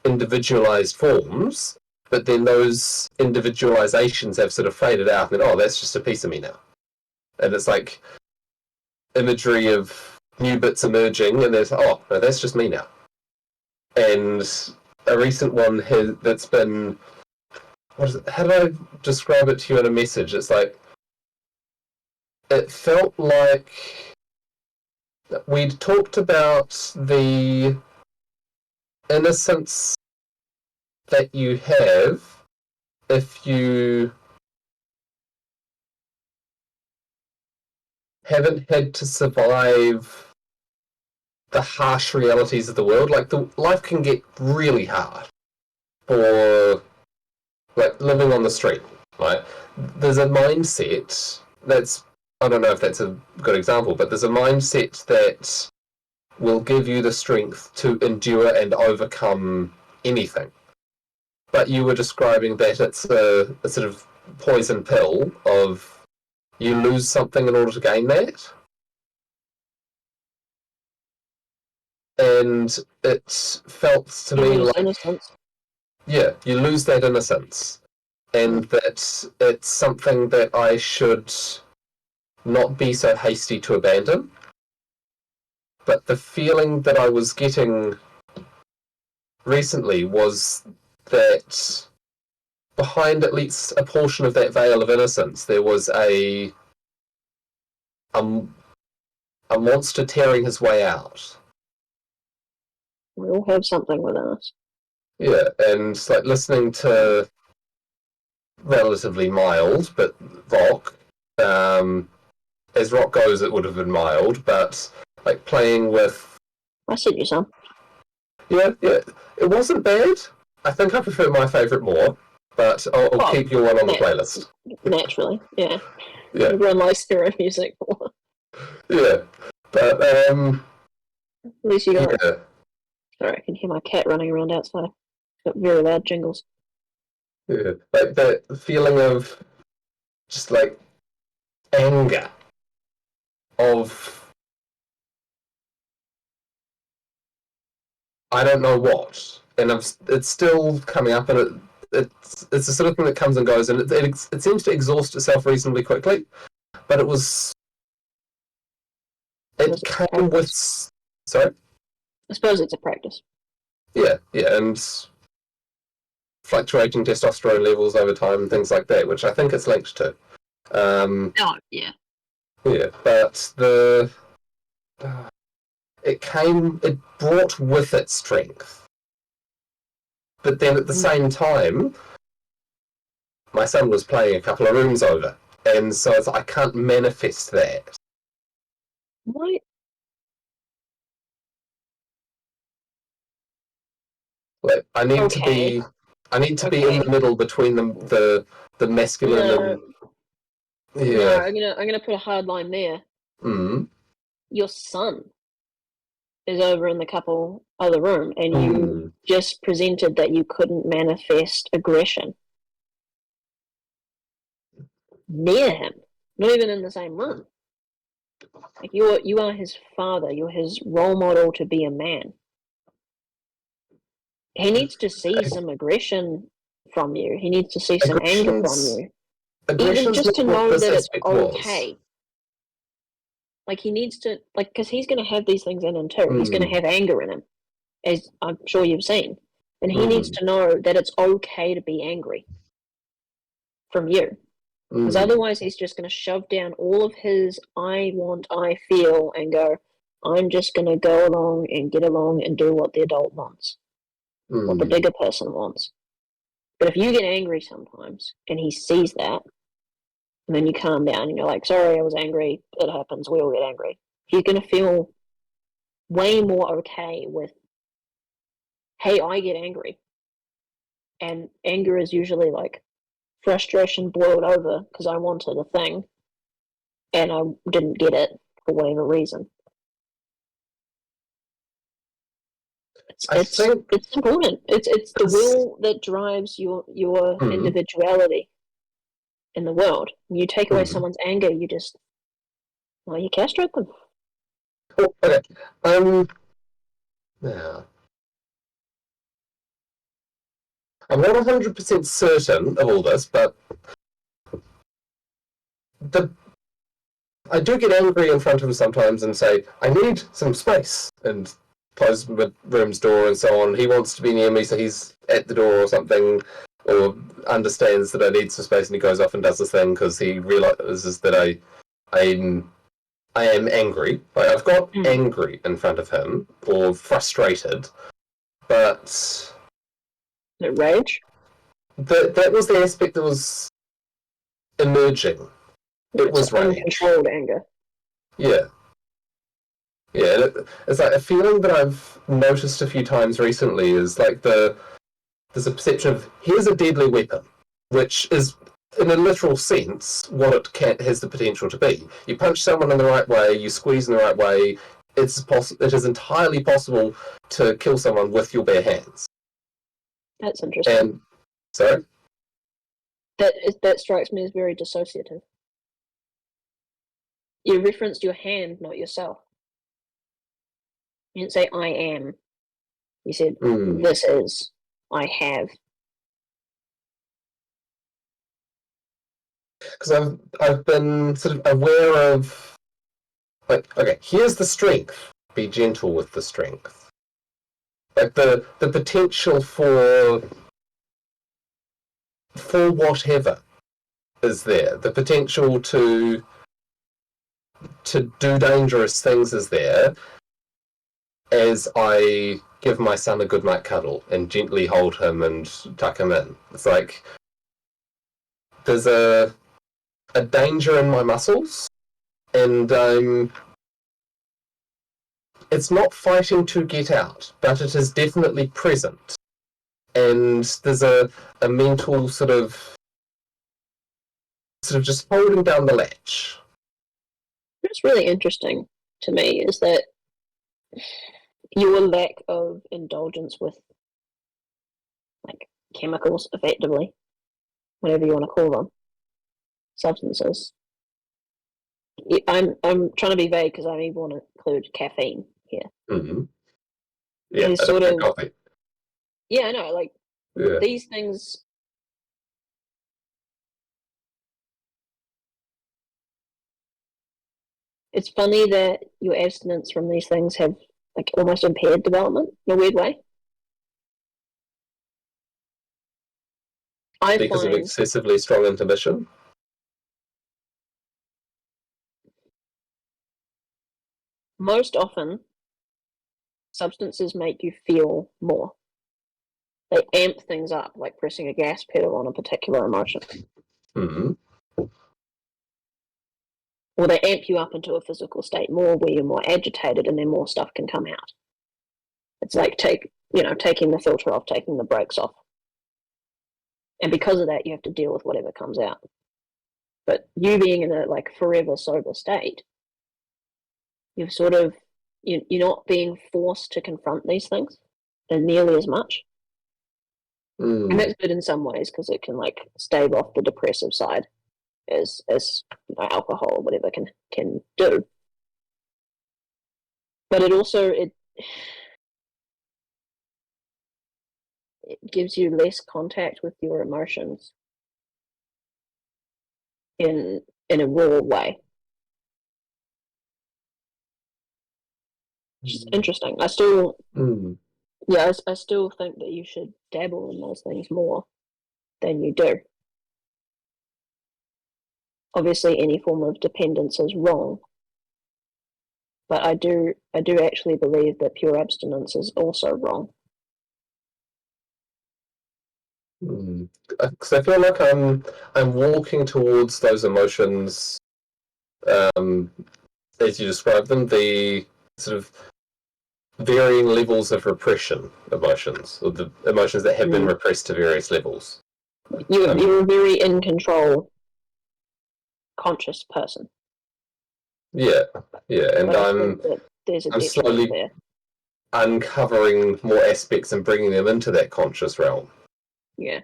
individualized forms, but then those individualizations have sort of faded out, and then, oh, that's just a piece of me now. And it's like imagery of new bits emerging, and there's, oh, no, that's just me now. And a recent one that's been, how do I describe it to you in a message? It's like, it felt like we'd talked about the innocence that you have if you haven't had to survive the harsh realities of the world. Like, life can get really hard for, like, living on the street, right? There's a mindset that's, I don't know if that's a good example, but there's a mindset that will give you the strength to endure and overcome anything. But you were describing that it's a sort of poison pill of you lose something in order to gain that. And it felt to me like, innocence. yeah, you lose that innocence. And that it's something that I should not be so hasty to abandon. But the feeling that I was getting recently was that behind at least a portion of that veil of innocence, there was a monster tearing his way out. We all have something within us. Yeah, and like listening to relatively mild, but rock. As rock goes, it would have been mild, but like playing with. I sent you some. Yeah, it wasn't bad. I think I prefer my favourite more, but I'll keep your one on the playlist. Naturally, yeah. Yeah. Everyone likes their own music. Yeah, but at least you got. Yeah. Sorry, I can hear my cat running around outside. It's got very loud jingles. Yeah, like that feeling of just like anger of I don't know what, and it's still coming up, and it's the sort of thing that comes and goes, and it seems to exhaust itself reasonably quickly. But it came with, sorry. I suppose it's a practice. Yeah, and fluctuating testosterone levels over time and things like that, which I think it's linked to. Yeah. Yeah, but it brought with it strength. But then at the same time, my son was playing a couple of rooms over, and so it's like, I can't manifest that. What? Like, I need to be in the middle between the masculine and No, I'm gonna put a hard line there. Your son is over in the couple other room, and you just presented that you couldn't manifest aggression near him, not even in the same room. Like you are his father. You're his role model to be a man. He needs to see some aggression from you. He needs to see some anger from you, even just to know that it's okay. Like he needs to, like, because he's going to have these things in him too. He's going to have anger in him, as I'm sure you've seen, and he needs to know that it's okay to be angry from you. Because otherwise he's just going to shove down all of his I want, I feel, and go, I'm just going to go along and get along and do what the adult wants, what the bigger person wants. But if you get angry sometimes and he sees that, and then you calm down and you're like, sorry, I was angry, it happens, we all get angry, he's going to feel way more okay with, hey, I get angry. And anger is usually like frustration boiled over because I wanted a thing and I didn't get it for whatever reason. It's important. It's the will that drives your individuality. in the world. You take away someone's anger, you castrate them. Oh, okay. Yeah. I'm not 100% certain of all this, but I do get angry in front of him sometimes and say, I need some space, and close the room's door and so on. He wants to be near me, so he's at the door or something, or understands that I need some space, and he goes off and does this thing because he realizes that I am angry. Like, I've got angry in front of him, or frustrated, but the rage. That was the aspect that was emerging. It was rage. Uncontrolled anger. Yeah. Yeah, it's like a feeling that I've noticed a few times recently is like there's a perception of here's a deadly weapon, which is in a literal sense what it has the potential to be. You punch someone in the right way, you squeeze in the right way, it is entirely possible to kill someone with your bare hands. That's interesting. And sorry? That strikes me as very dissociative. You referenced your hand, not yourself. You didn't say I am. You said this is. I have. Because I've been sort of aware of, like, okay, here's the strength. Be gentle with the strength. Like the potential for whatever is there. The potential to do dangerous things is there, as I give my son a goodnight cuddle and gently hold him and tuck him in. It's like there's a danger in my muscles, and it's not fighting to get out, but it is definitely present. And there's a mental sort of just holding down the latch. What's really interesting to me is that your lack of indulgence with like chemicals, effectively, whatever you want to call them, substances. I'm trying to be vague because I even want to include caffeine here. Mm-hmm. Yeah, sort of coffee. Yeah, I know. Like these things. It's funny that your abstinence from these things have like almost impaired development in a weird way. Because of excessively strong inhibition? Most often, substances make you feel more. They amp things up, like pressing a gas pedal on a particular emotion. Mm-hmm. Or they amp you up into a physical state more where you're more agitated and then more stuff can come out. It's like taking the filter off, taking the brakes off. And because of that, you have to deal with whatever comes out. But you being in a like forever sober state, you've sort of, you're not being forced to confront these things nearly as much. And that's good in some ways because it can like stave off the depressive side as alcohol or whatever can do. But it also it gives you less contact with your emotions in a raw way. Which is interesting. I still I still think that you should dabble in those things more than you do. Obviously, any form of dependence is wrong, but I do actually believe that pure abstinence is also wrong. Because I feel like I'm walking towards those emotions, as you describe them, the sort of varying levels of repression emotions, or the emotions that have been repressed to various levels. You're a very in control, conscious person. Yeah, and I'm slowly there. Uncovering more aspects and bringing them into that conscious realm. Yeah.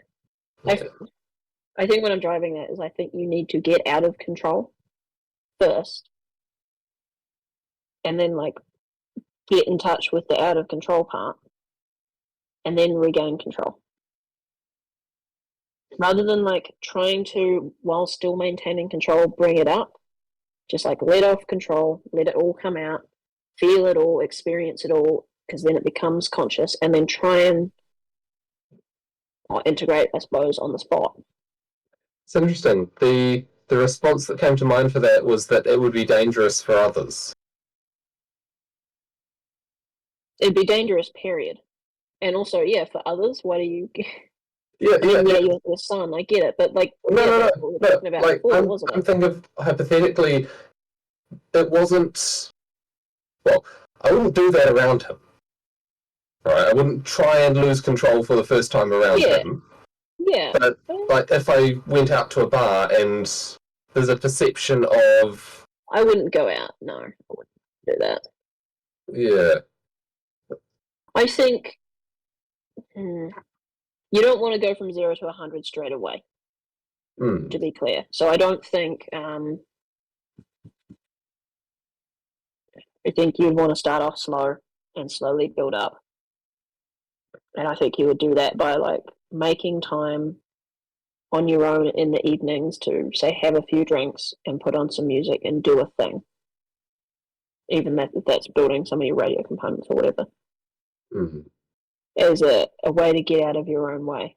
I think what I'm driving at is I think you need to get out of control first, and then like get in touch with the out of control part, and then regain control. Rather than like trying to, while still maintaining control, bring it up, just like let off control, let it all come out, feel it all, experience it all, because then it becomes conscious, and then try and integrate, I suppose, on the spot. It's interesting. The response that came to mind for that was that it would be dangerous for others. It'd be dangerous, period. And also, yeah, for others, what do you? Yeah, I mean, you're the son, I get it, but like, no. we were talking about Like, before, wasn't I'm it? thinking of hypothetically, it wasn't. Well, I wouldn't do that around him. Right, I wouldn't try and lose control for the first time around him. Yeah. But like, if I went out to a bar and there's a perception of, I wouldn't go out. No, I wouldn't do that. yeah. I think you don't want to go from 0 to 100 straight away. To be clear, so I don't think. I think you'd want to start off slow and slowly build up, and I think you would do that by like making time on your own in the evenings to say have a few drinks and put on some music and do a thing. Even if that's building some of your radio components or whatever, as a way to get out of your own way.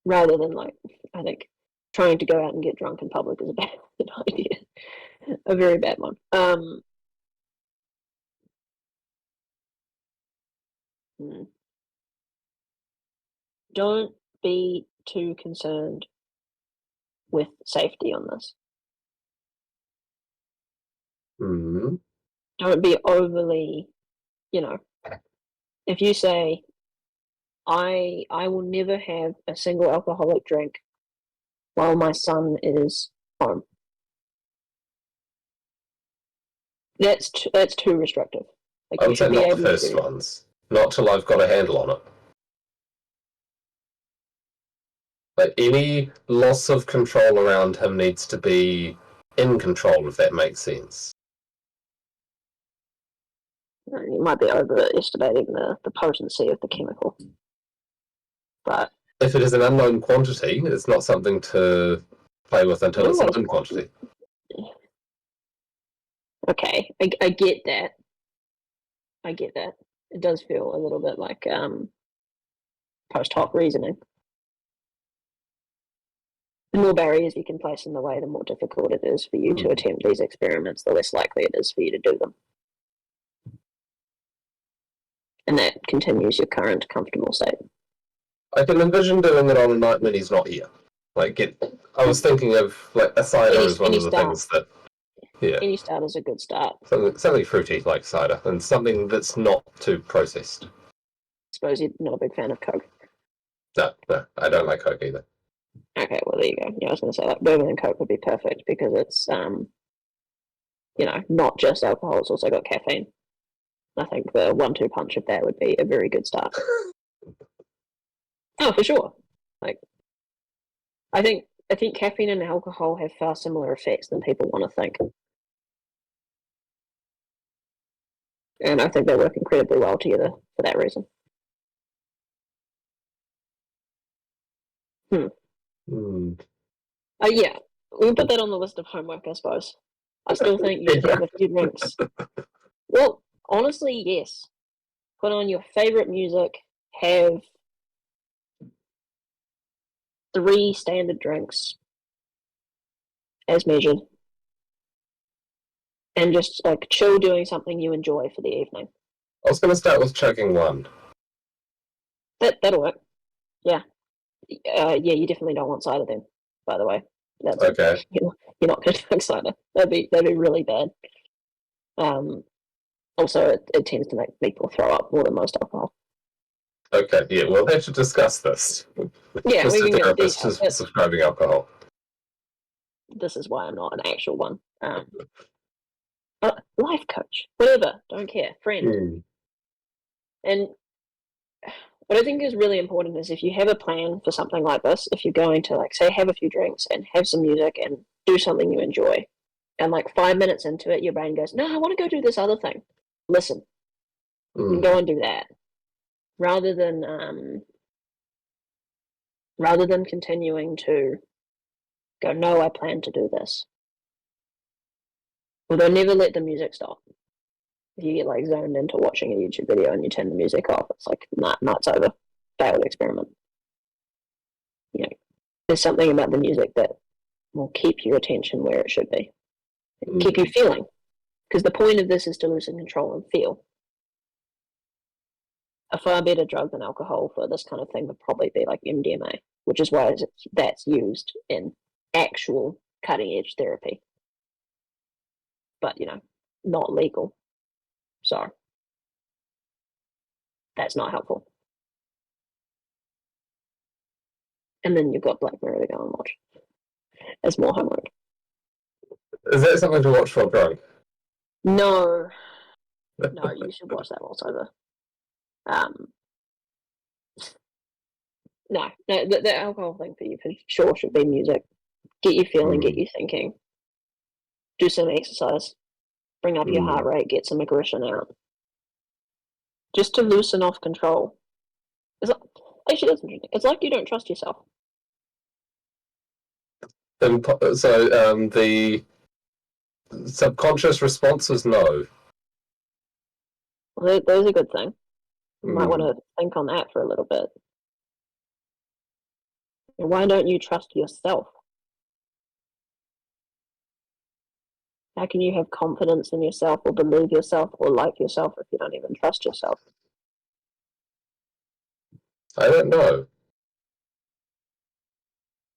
Rather than like, I think trying to go out and get drunk in public is a bad idea. A very bad one. Don't be too concerned with safety on this. Don't be overly, if you say, I will never have a single alcoholic drink while my son is home. That's too restrictive. Like, I would say not the first ones. Not till I've got a handle on it. Like, any loss of control around him needs to be in control, if that makes sense. You might be overestimating the potency of the chemical. But if it is an unknown quantity, it's not something to play with until it's a known quantity. Okay, I get that. I get that. It does feel a little bit like post hoc reasoning. The more barriers you can place in the way, the more difficult it is for you to attempt these experiments, the less likely it is for you to do them. And that continues your current comfortable state. I can envision doing it on a night when he's not here. I was thinking of like a cider as one of the things that. Yeah. Any start is a good start. Something fruity like cider, and something that's not too processed. I suppose you're not a big fan of Coke. No, I don't like Coke either. Okay, well there you go. Yeah, I was going to say like bourbon and Coke would be perfect because it's not just alcohol; it's also got caffeine. I think the 1-2 punch of that would be a very good start. Oh, for sure. Like, I think caffeine and alcohol have far similar effects than people want to think. And I think they work incredibly well together for that reason. Yeah, we'll put that on the list of homework, I suppose. I still think you should have a few drinks. Well, honestly, yes. Put on your favorite music, have 3 standard drinks as measured, and just like chill doing something you enjoy for the evening. I was going to start with chugging one. That'll work. Yeah. Yeah, you definitely don't want cider then, by the way. That's okay. You're not going to drink cider. That'd be really bad. Also, it tends to make people throw up more than most alcohol. Okay, yeah, we'll have to discuss this. Yeah, just a therapist who's prescribing alcohol. This is why I'm not an actual one. Life coach, whatever, don't care, friend. And what I think is really important is if you have a plan for something like this, if you're going to, like, say, have a few drinks and have some music and do something you enjoy, and like 5 minutes into it, your brain goes, no, I want to go do this other thing. Listen, and go and do that, rather than continuing to go, no, I plan to do this. Although never let the music stop. If you get like zoned into watching a YouTube video and you turn the music off, it's like, nah, it's over. Failed experiment. You know, there's something about the music that will keep your attention where it should be. Keep you feeling. Because the point of this is to loosen control and feel. A far better drug than alcohol for this kind of thing would probably be like MDMA, which is why that's used in actual cutting edge therapy. But, not legal. So that's not helpful. And then you've got Black Mirror to go and watch as more homework. Is that something to watch while drunk? No, you should watch that while sober. No, the alcohol thing for you for sure should be music. Get you feeling, get you thinking. Do some exercise. Bring up your heart rate, get some aggression out. Just to loosen off control. Actually, that's interesting. It's like you don't trust yourself. So the subconscious response is no. Well, there's a good thing. You might want to think on that for a little bit. And why don't you trust yourself? How can you have confidence in yourself or believe yourself or like yourself if you don't even trust yourself? I don't know.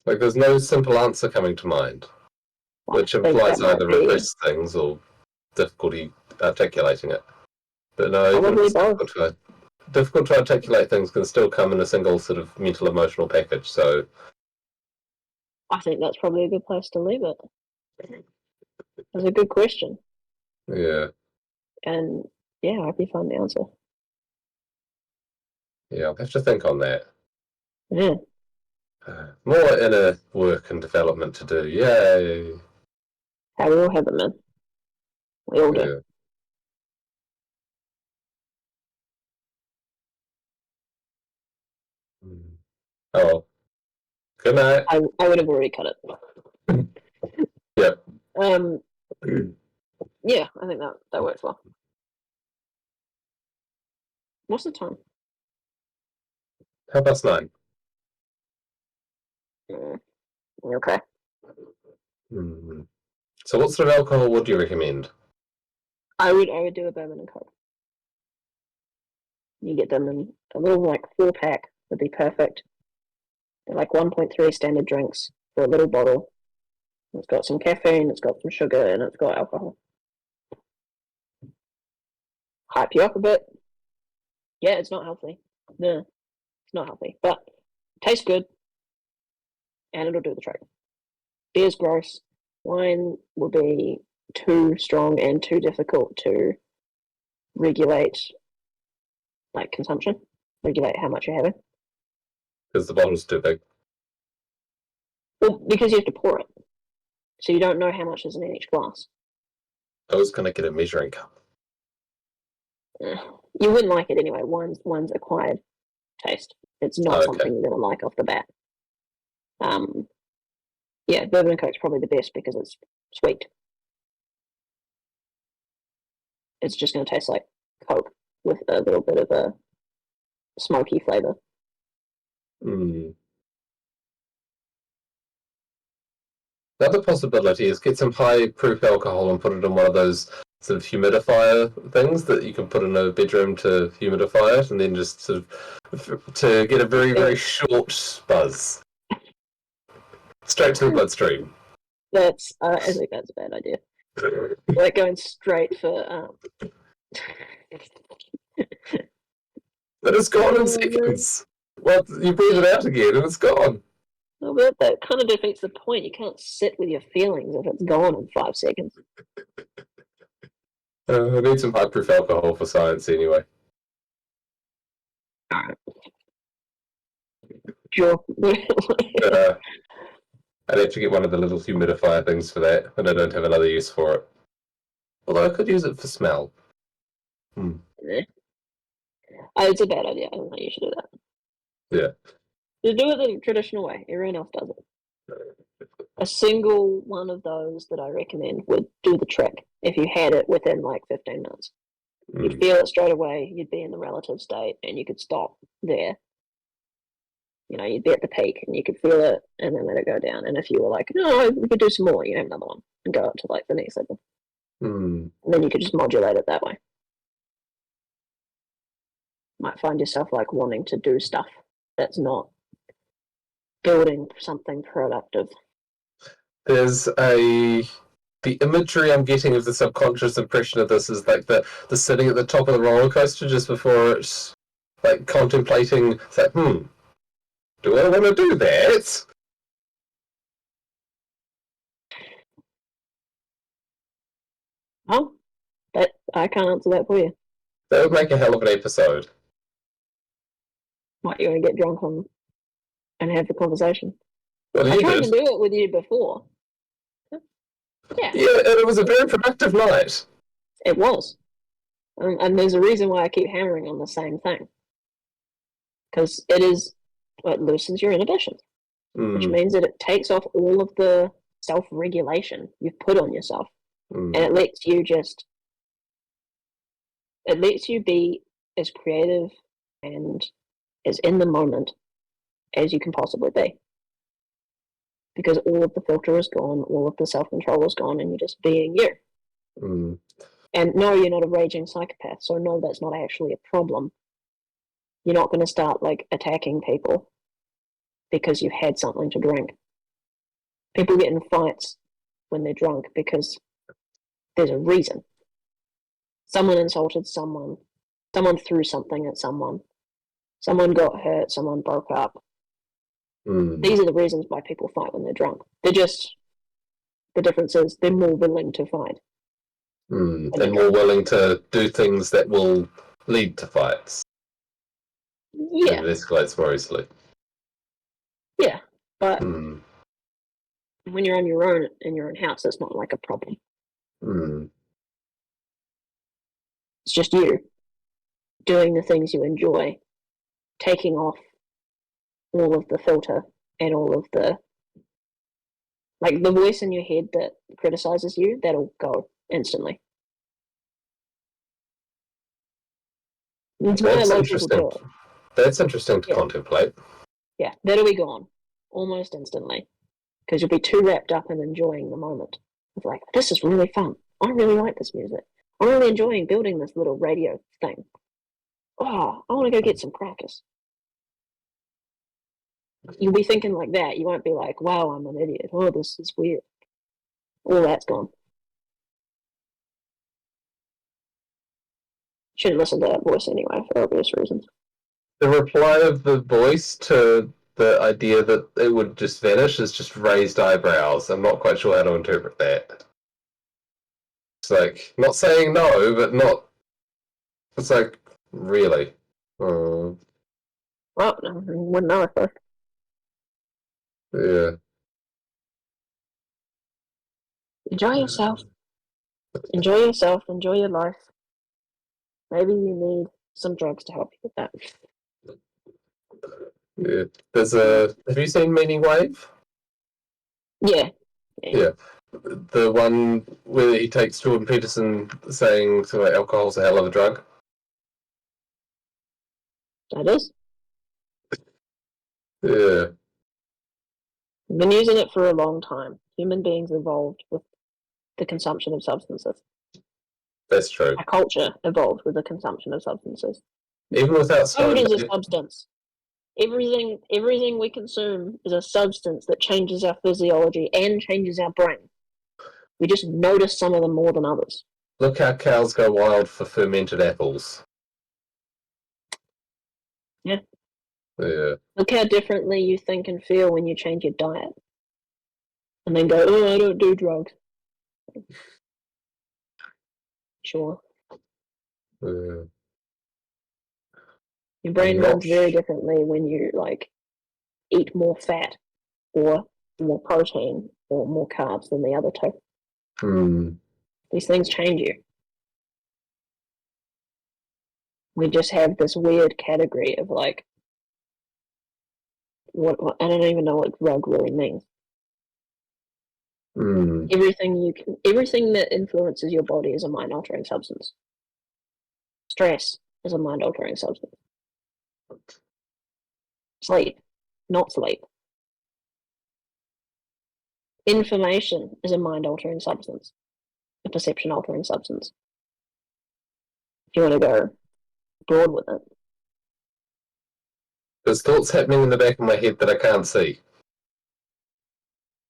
Like, there's no simple answer coming to mind, which implies either repressed things or difficulty articulating it. But no, even if it's difficult to articulate things can still come in a single sort of mental emotional package. So I think that's probably a good place to leave it. That's a good question. Yeah. And yeah, I hope you find the answer. Yeah, I'll have to think on that. Yeah. More inner work and development to do. Yay. Hey, we all have it, man. We all do. Yeah. Oh. Good night. I would have already cut it. Yeah. Yeah, I think that works well. What's the time? 9:30. Okay. So what sort of alcohol would you recommend? I would do a bourbon and coke. You get them in a little like 4-pack would be perfect. They're like 1.3 standard drinks for a little bottle. It's got some caffeine, it's got some sugar, and it's got alcohol. Hype you up a bit. Yeah, it's not healthy. No, it's not healthy. But it tastes good, and it'll do the trick. Beer's gross. Wine will be too strong and too difficult to regulate, like, consumption. Regulate how much you're having. Because the bottle's too big. Well, because you have to pour it. So you don't know how much is in each glass. I was going to get a measuring cup. You wouldn't like it anyway. Wine's acquired taste. It's not something you're going to like off the bat. Yeah, bourbon and coke's probably the best because it's sweet. It's just going to taste like Coke with a little bit of a smoky flavor. The other possibility is get some high proof alcohol and put it in one of those sort of humidifier things that you can put in a bedroom to humidify it, and then just sort of to get a very, very short buzz. Straight to the bloodstream. I think that's a bad idea. Like going straight for But it's gone in seconds. Well, you breathe it out again and it's gone. Well, but that kind of defeats the point. You can't sit with your feelings if it's gone in 5 seconds. I need some high proof alcohol for science anyway. Alright. Sure. I'd have to get one of the little humidifier things for that, and I don't have another use for it. Although I could use it for smell. It's a bad idea. I don't think you should do that. Yeah. Just do it the traditional way. Everyone else does it. A single one of those that I recommend would do the trick if you had it within like 15 minutes. You'd feel it straight away, you'd be in the relative state, and you could stop there. You'd be at the peak, and you could feel it, and then let it go down. And if you were like, no, we could do some more, you have another one, and go up to like the next level. And then you could just modulate it that way. Might find yourself like wanting to do stuff that's not building something productive. There's the imagery I'm getting of the subconscious impression of this is like the sitting at the top of the roller coaster just before it's like contemplating. It's like, do I want to do that? Oh, I can't answer that for you. That would make a hell of an episode. What, you want to get drunk on and have the conversation? Well, I tried to do it with you before. Yeah. Yeah, and it was a very productive night. It was. And there's a reason why I keep hammering on the same thing. Because it loosens your inhibitions, which means that it takes off all of the self-regulation you've put on yourself. And it lets you be as creative and as in the moment as you can possibly be. Because all of the filter is gone, all of the self-control is gone, and you're just being you. And no, you're not a raging psychopath, so no, that's not actually a problem. You're not going to start like attacking people because you've had something to drink. People get in fights when they're drunk because there's a reason. Someone insulted someone threw something at someone got hurt, someone broke up. These are the reasons why people fight when they're drunk. The difference is they're more willing to fight. They're more willing to do things that will lead to fights. Yeah. It escalates more easily. Yeah, but when you're on your own in your own house, it's not like a problem. It's just you doing the things you enjoy, taking off all of the filter and all of the voice in your head that criticizes you, that'll go instantly. That's why a lot of people do it. That's interesting to contemplate. Yeah, that'll be gone almost instantly because you'll be too wrapped up in enjoying the moment. It's like, this is really fun. I really like this music. I'm really enjoying building this little radio thing. Oh, I want to go get some crackers. You'll be thinking like that. You won't be like, wow, I'm an idiot. Oh, this is weird. All that's gone. Shouldn't listen to that voice anyway, for obvious reasons. The reply of the voice to the idea that it would just vanish is just raised eyebrows. I'm not quite sure how to interpret that. It's like, not saying no, but not... It's like, really? Well, I wouldn't know at first. Yeah. Enjoy yourself. Enjoy yourself. Enjoy your life. Maybe you need some drugs to help you with that. Yeah. Have you seen Meaning Wave? Yeah. The one where he takes Jordan Peterson saying alcohol's a hell of a drug. That is. Yeah. I've been using it for a long time. Human beings evolved with the consumption of substances. That's true. Our culture evolved with the consumption of substances. Even without food is a substance. Everything we consume is a substance that changes our physiology and changes our brain. We just notice some of them more than others. Look how cows go wild for fermented apples. Yeah. Yeah. Look how differently you think and feel when you change your diet. And then go, oh, I don't do drugs. Sure. Yeah. Your brain runs very differently when you eat more fat or more protein or more carbs than the other two. These things change you. We just have this weird category of like, what I don't even know what drug really means. Everything that influences your body is a mind-altering substance. Stress is a mind-altering substance. Sleep, not sleep. Information is a mind-altering substance, a perception-altering substance. If you want to go broad with it. There's thoughts happening in the back of my head that I can't see.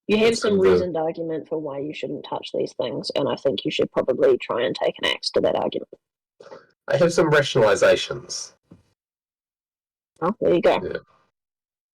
You have some reasoned argument for why you shouldn't touch these things, and I think you should probably try and take an axe to that argument. I have some rationalizations. Oh, there you go. Yeah.